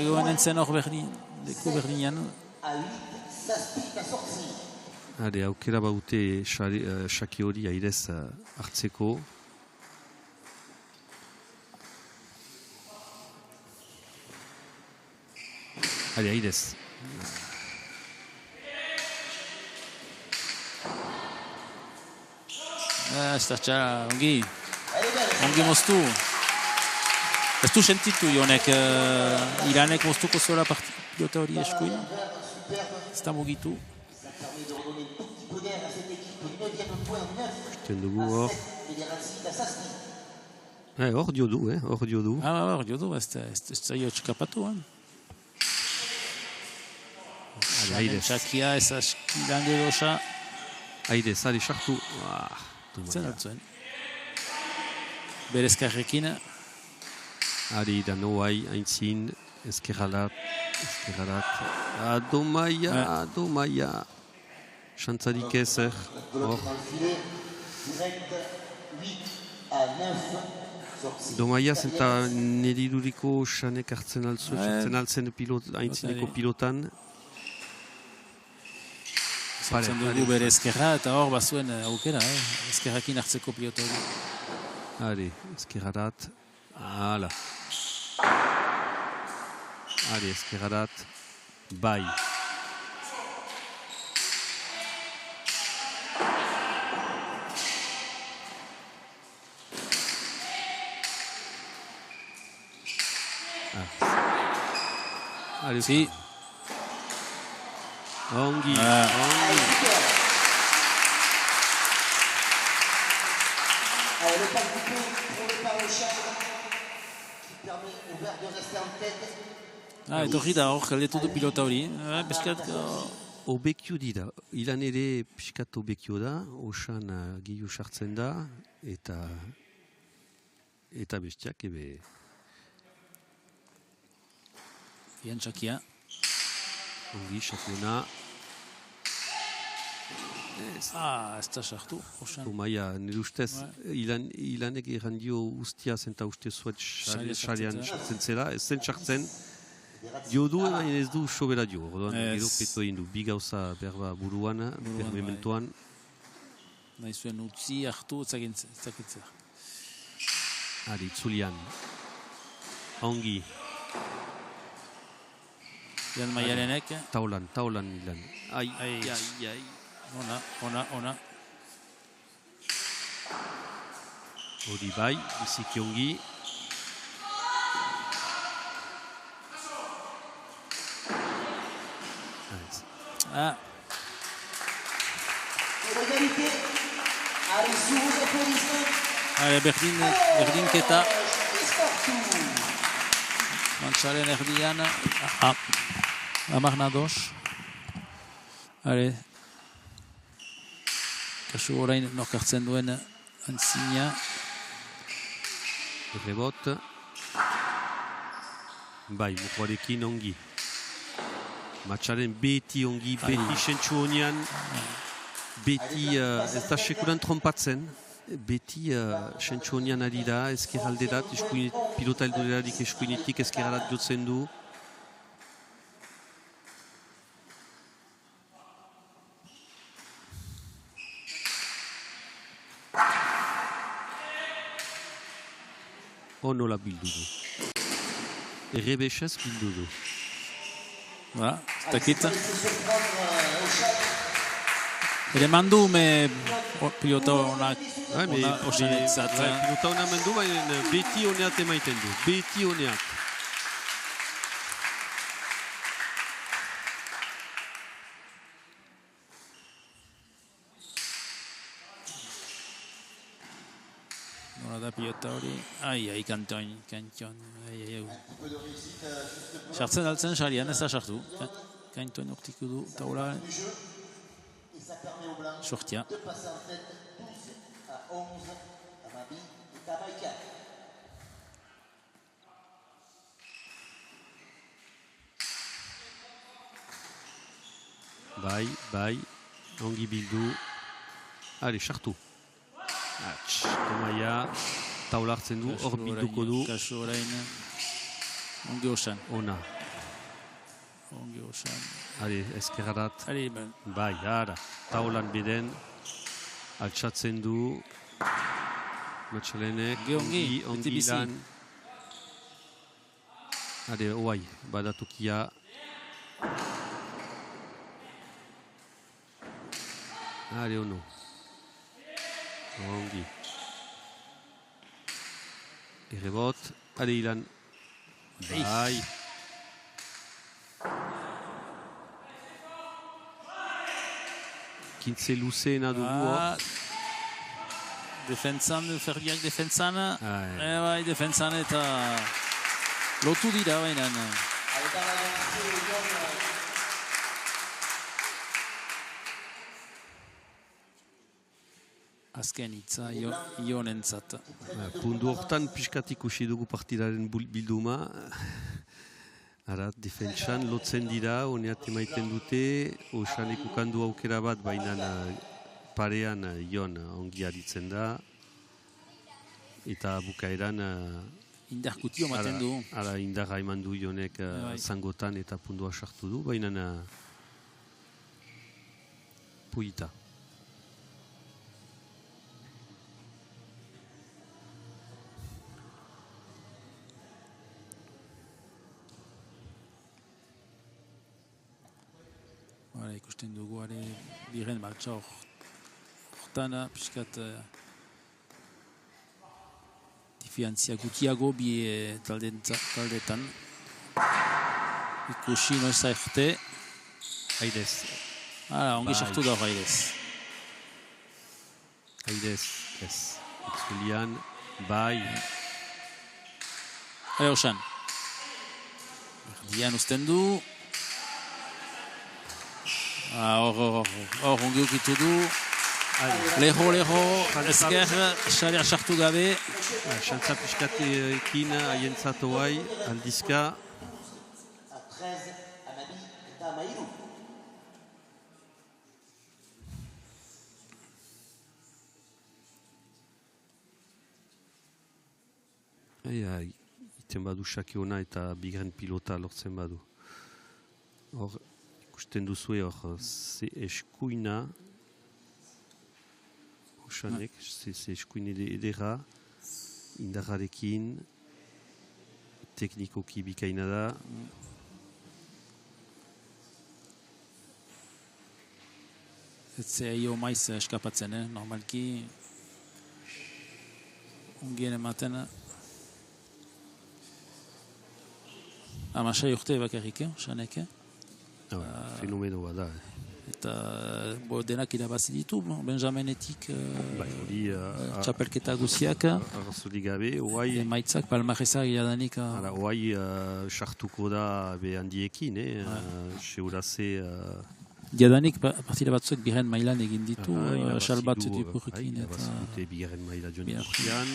egoen entzen hor leku berdinean. Aukera baute Xake hori airez hartzeko. Airez. Ez da txara, ongi moztu. Ez du sentitu Ionek, Iranek moztuko zuela pilota hori eskuin. Ez da mugitu. Isten dugu hor. Hor dio du. Hor dio du, ez zaio txikapatu. Txakia ez askiran dedosa. Airez, sartu. Zen atzuen. Berezkarrekin. Da noai, aintzin, eskerralat. Adomaia. Xantzarik ezer. Domaia zenta neriduriko xanek hartzen altzen aintzineko pilotan. Zartzen dugu bere eskerra eta hor bazuen aukera, eskerrakin hartzeko piloto hori. Eskerradat. Hala. Eskerradat. Bai. Si. Ongi. Le pas coupé pour le Parochal qui permet au vert de rester en tête. Etorri da hor, galdetu du pilota hori. Beskat... Obekio dira. Ilan ere piskat obekio da, osan gehiu sartzen da, eta bestiak ebe... Ian Txakia. Ongi, Xakiona. Ez da sartu. Maia, nire ustez, ilanek errandio ustia zenta uste zuet xarian sartzen zela, ez zen sartzen, dio du, ez du sobera dio. Gero peto egin du, bi gauza berba buruan, bermementoan. Nahi zuen utzi hartu ezakitzea. Itzulian. Ongi. Ian Maialenek. Taulan Ilan. Ai. Ona. Hori bai, biziki ongi. Berdinketa. Mantzaren erdian. Amarnados. Kasu orain norkartzen duen antzina. Rebot. Bai, mukoarekin ongi. Matxaren beti ongi, beti sentsu honian. Beti ez da sekuran trompatzen. Beti sentsu honian ari da, ezkerralderat, pilota eldurerarik eskuinetik ezkerralat jotzen du. Nola bildu du. Errebesez bildu du. Voilà, ez dakit. Ere mandu, pilota honak osanetzat. Pilota honak mandu, baina beti honeat emaiten du. Beti honeat. Nola da pilota hori. Ai, kanton. Sartzen altzen sarian, ez da sartu. Kanton urtiko du, taula. Sortia. Bai, ongi bildu. Hale, sartu. Tomaia, taula hartzen du, hor bilduko du. Kaso orain, ongi osan. Ona. Ongi osan. Hale, ezkerrarat. Hale, ben. Bai, ara. Taulan beden, altsatzen du. Matxalenek, ongi lan. Hale, oai, badatukia. Hale, ono. Ongi. Errebot, hale ilan. Bai. Kintze luzeena dugu. Defentzan, Ferbiak defentzan. Bai, defentzan eta lotu dira bainan. Azken hitza Ionentzat. Pundu hortan pixkat ikusi dugu partidaren bilduma. Ara, defentsan lotzen dira, honeat emaiten dute, osanek ukandu aukera bat, baina parean Ion ongi aritzen da. Eta bukaeran... Indarkutio maten du. Ara, indarra eman du Ionek zangotan eta pundua sartu du, baina puita. Ikusten dugu are biren martxa hortan piskat difiantzia gutiago bi taldetan. Ikusi noiz arte. Aidez. Ongi sartu da Aidez. Aidez, ez. Itzulian, bai. Osan. Erdian usten du. Hor ongi ukitu du. Leho, ezker, xarea sartu gabe. Xantza piskatekin haientzat hoai, aldizka. Iten badu xake hona eta bigren pilota lortzen badu. Hor, ikusten duzue hor, ze eskuina, osanek, ze eskuine edera, indarrarekin, teknikoki bikaina da. Ez zeio maiz eskapatzen, normalki, ongien ematen. Amasai urte bakarrik, osanek, fenomeno bada. Eta denak irabazi ditu, Benjamenetik txapelketa guziak. Arrazuli gabe, oai... Emaitzak, palmarezak iradanik. Oai sartuko da handiekin, seuraze... Diadanik partida batzuek biren mailan egin ditu, salbat dupurrekin. Dute biren maila joan dutxian.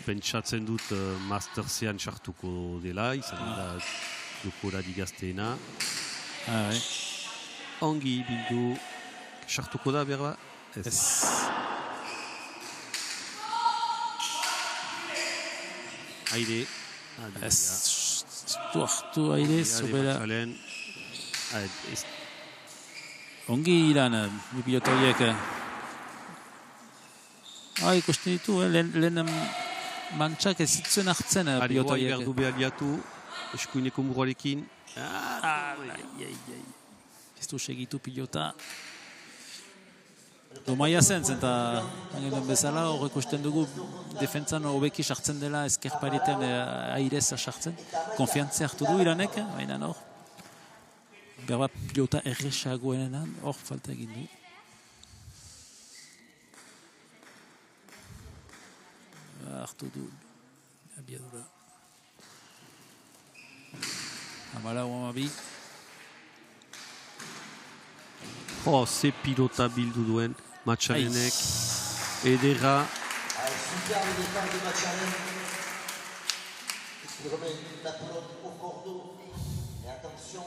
Pentsatzen dut masterzean sartuko dela, izan da dokora digazteena. Ongi bildu sartuko da berba? Ez. Aire. Ez. Hartu aire, sobera. Ongi iran, pilota horiek. Ikusten ditu, lehen mantxak ez zitzen hartzen pilota horiek. Berdu behaliatu, eskuineko muruarekin. Ez du segitu pilota. Domaia zen, eta bezala hor ikusten dugu defentsan hobeki sartzen dela ezker pareten aireza sartzen. Konfiantzia hartu du Iranek, baina hor. Berba pilota erresagoenean hor falta egin du. Hartu du abiadura. Amala Wamabi. Ze pilota bildu duen Matxarenek. Edera. Superbe départ de Matxaren. Il remet la pelote au cordeau. Et attention,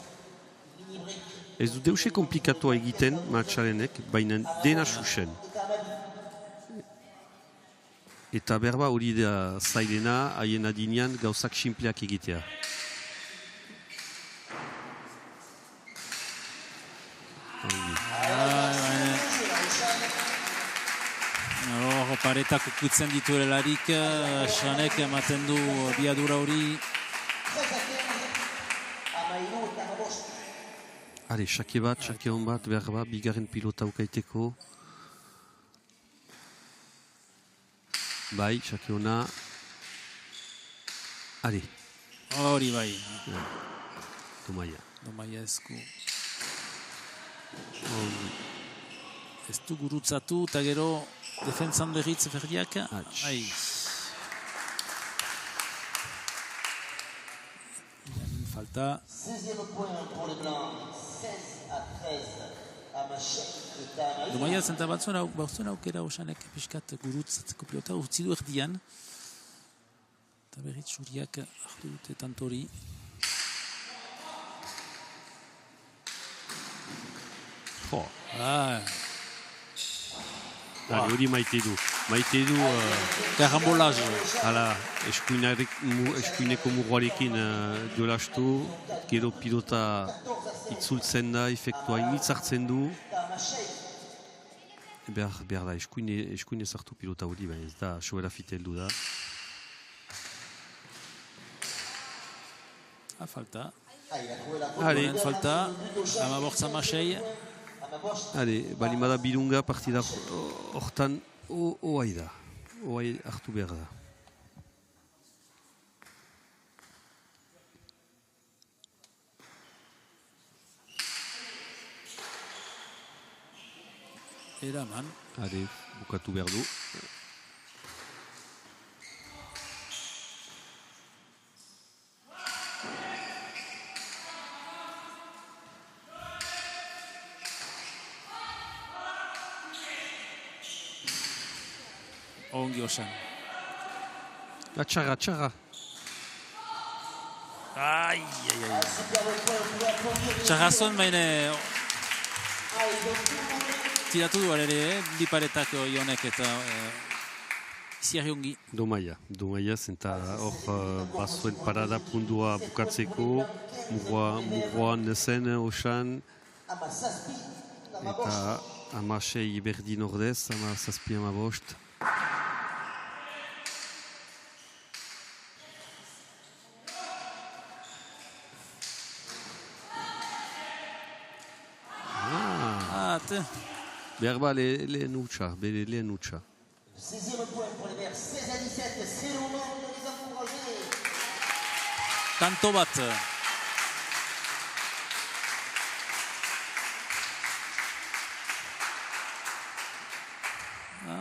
mini break. Ez du deuse komplikatua egiten Matxarenek, baina dena susen. Eta berba hori da zailena, haien adinean gauzak sinpleak egitea. Paretak ukutzen dituelarik, Xanek ematen du biadura hori. Hale, xake hon bat, berba, bigarren pilota ukaiteko. Bai, xake hona. Hale. Hori bai. Domaia esku. Ez du gurutzatu eta gero defensan berriz berdiak. Falta. 16e point pour les Blancs, 16-13 à Machek eta Amailua. Domaia zenta batzuen aukera osanek piskat gurutzatzeko pilota utzi du erdian. Eta berriz suriak hartu dute tantori. Hori maite du. Karambolaz. Eskuineko murroarekin jolastu, gero pilota itzultzen da, efektua initz hartzen du. Behar da, eskuine zartu pilota hori, baina ez da, soela fiteldu da. Falta. Falta. Amabortza Masei. Balimada Birunga partida hortan oai da. Oai hartu behar da. Eraman. Bukatu behar du. Ongi osan. Txarra. Txarra zon, baina tiratu du ere, bi paretak Ionek eta iziarri ongi. Domaia zenta hor bazuen parada pundua bukatzeko, murroan zen osan, eta 16 berdin ordez, 17-15. Berba lehen utxa. 6e point pour les Verts, 16-17, c'est le moment de les encourager. Tanto bat.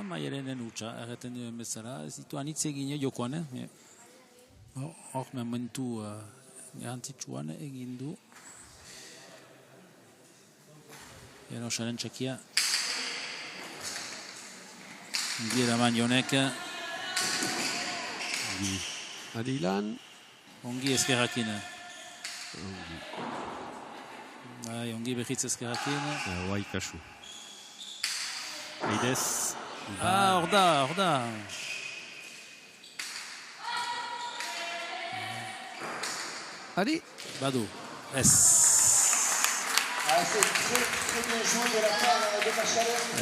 Maialenen utxa, erreten duen bezala. Ez ditu anitz egine jokoan, hor momentu garantitzuan egin du. Eno saren txekia. Gira man Ionek. Adilan. Ongi ezkerrakin. Ongi behitz ezkerrakin. Oai kasu. Eidez. Hor da. Adi. Badu. Ez.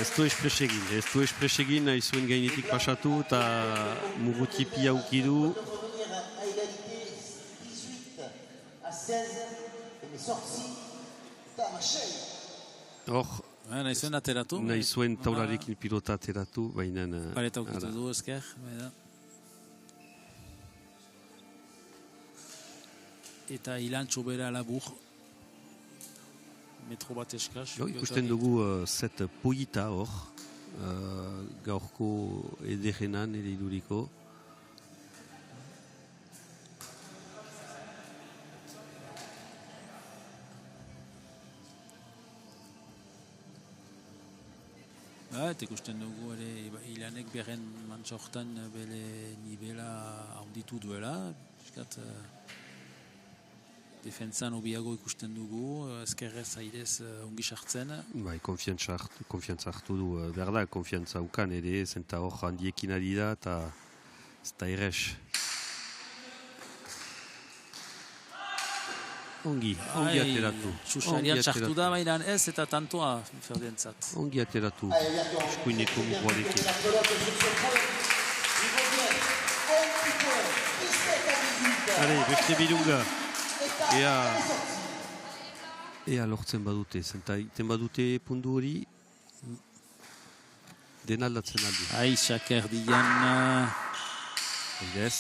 Ez du espresegin, nahi zuen gainetik pasatu eta mugutipia ukidu. Hor, nahi zuen ateratu. nahi zuen taularekin pilota ateratu, baina... Pareta ukitu du ezker. Eta Ilantxo bera labur. Metro bat eskaz. Ikusten dugu zet poita hor, gaurko ederrenan ere iduriko. Eta ikusten dugu ere Ilanek beren mantxortan bere nivela handitu duela. Defentzan obiago ikusten dugu, ezkerrez airez ongi sartzen. Bai, konfiantza hartu du, behar da, konfiantza ukan ere, zenta hor handiekin ari da, eta ez da errez. Ongi ateratu. Txusarian sartu da, baina ez eta tantoa ferdentzat. Ongi ateratu, eskuineko muguarekin. Hale, beste birunga. Ea lortzen badute, zenta iten badute pundu hori, den aldatzen aldi. Aixak erdian... Ez.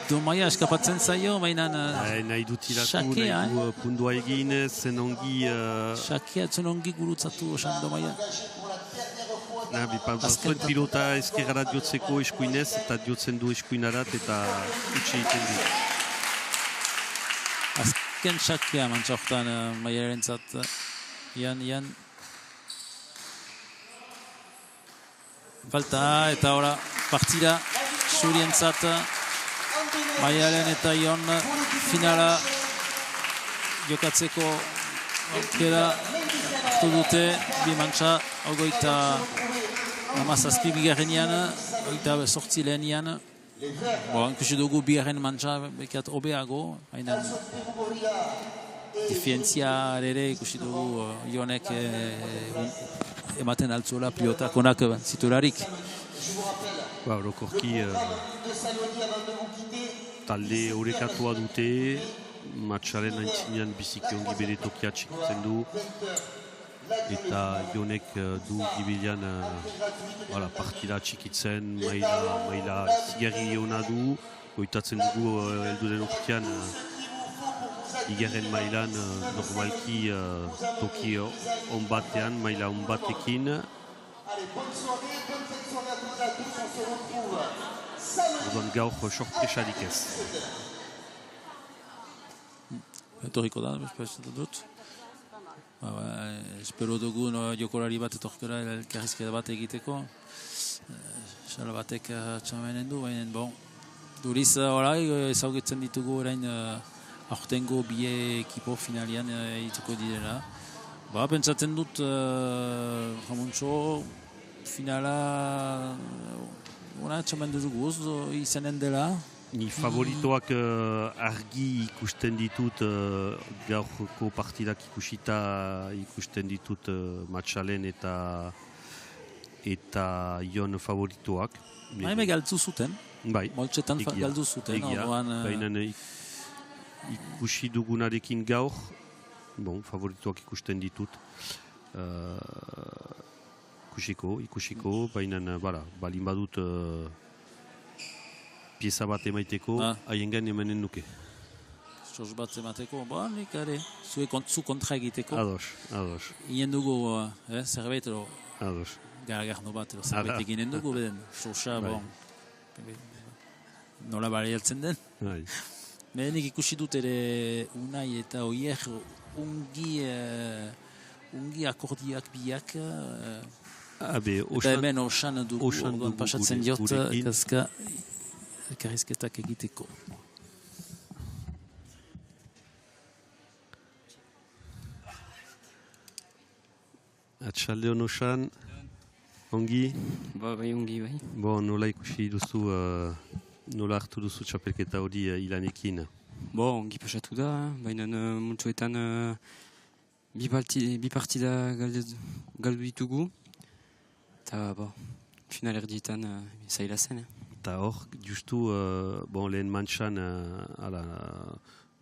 Domaia eskapatzen zaio, baina... Nahi dutilatu, nahi du pundua egin, zen ongi... Xakea zen ongi gurutzatu osan Domaia. Zuen pilota ezkerara diotzeko eskuinez, eta diotzen du eskuinarat, eta utxe egiten du. Azken xakea mantxortan Maialen zat. Ian. Falta, eta ora, partida, surien zat. Maialen eta Ion finala jokatzeko aukera hartu dute, bi mantxa, ogoita Amazazpi bigarrenian, oita sortzi lehenian. Ikusi dugu bigarren mantxa bekat obeago, baina defientzia ere ikusi dugu Ionek ematen altzuela pilotak onak zitularik. Orokorki talde horrekatua dute, matxaren aintzinean biziki ongi bere tokia txikitzen du. Eta Ionek du gibilean partida txikitzen, maila zigarri hona du. Goitatzen dugu helduren urtean igarren mailan normalki toki on batean, maila on batekin. Orduan gaur sorpresarik ez. Etorriko da, dut. Espero dugu jokolari bat etorkera elkarrizketa bat egiteko. Sala batek txamenen du, baina duriz ezaugetzen ditugu orain aurtengo bie ekipo finalian egiteko direla. Pentsatzen dut Ramontxo finala txamen dugu izanen dela. Ni favoritoak argi ikusten ditut gaurko partidak ikusten ditut Matxalen eta Ion favoritoak. Haime galtzu zuten. Bai. Moltsetan galdu zuten. Baina ikusi dugunarekin gaur, favoritoak ikusten ditut. Ikusiko, baina balin badut pieza bat emaiteko, haiengan emanen nuke. Sos bat emateko, nik ere, zu kontra egiteko. Ados. Inen dugu, zerbait, Ados. Garagarno bat, zerbait eginen dugu, beden, sosa, nola barialtzen den. Nik ikusi dut ere Unai eta Oier ungi akordiak biak, eta hemen osan dugu, pasatzen diot, kaska, elkarrizketak egiteko. Atxalde honosan, ongi? Bai, ongi, bai. Nola ikusi duzu, nola hartu duzu txapelketa hori Ilanekin? Ongi pasatu da, baina multsuetan bi partida galdu ditugu. Eta final erdietan zaila zen. eta hor, justu, lehen mantxan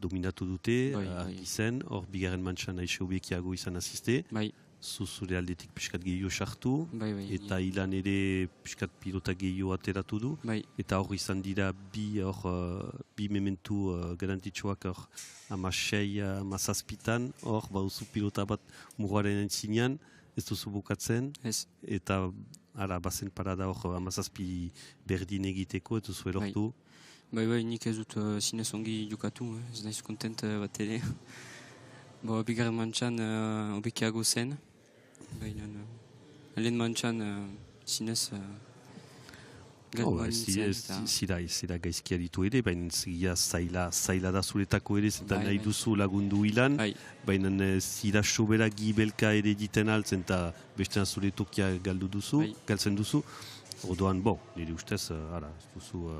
dominatu dute, argi zen, hor bigarren mantxan aixe hobekiago izan asiste. Zure aldetik piskat gehiago sartu, eta ilan ere piskat pilota gehiago ateratu du, eta hor izan dira bi mementu garantitxoak hor 16-17, hor bauzu pilota bat muruaren entzinean, ez duzu bukatzen, eta bazen parada hor 17 berdin egiteko, ez duzu elortu. Nik ez dut zinez ongi jokatu, ez naiz kontent bat ere. Bigarren mantxan hobekiago zen. Lehen mantxan zinez zira gaizkia ditu ere, baina zigia zaila da zuretako ere, eta nahi duzu lagundu ilan, baina zira sobera gibelka ere diten altzen, eta bestean zure tokia galtzen duzu. Orduan, nire ustez, ez duzu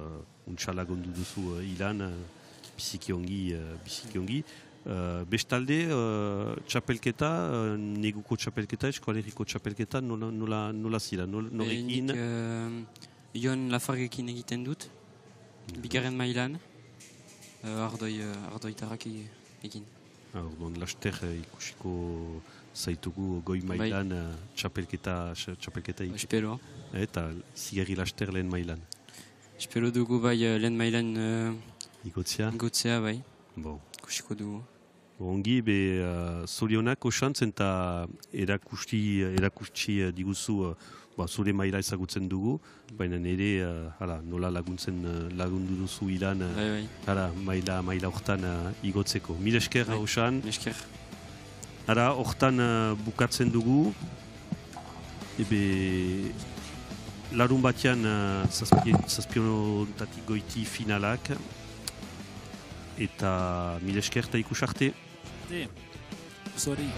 untsa lagundu duzu ilan, biziki ongi. Bestalde, txapelketa, neguko txapelketa, eskoaleriko txapelketa, nola zira, norekin? Ion Lafargekin egiten dut, bigarren mailan, ardoitarrak egin. Orduan, laster ikusiko zaitugu goi mailan txapelketa egin. Espero. Eta zigarri laster lehen mailan. Espero dugu lehen mailan igotzea bai. Ikusiko dugu. Ongi, zorionak osantzen eta erakutsi diguzu zure maila ezagutzen dugu, baina nire nola lagundu duzu ilan maila hortan igotzeko. Mil esker osan. Hortan bukatzen dugu. Larun batean zazpiontatik goiti finalak. Eta mil esker eta ikus arte. Sorry.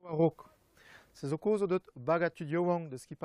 Rok. Se zo kozo dut bagatu diouang de skipai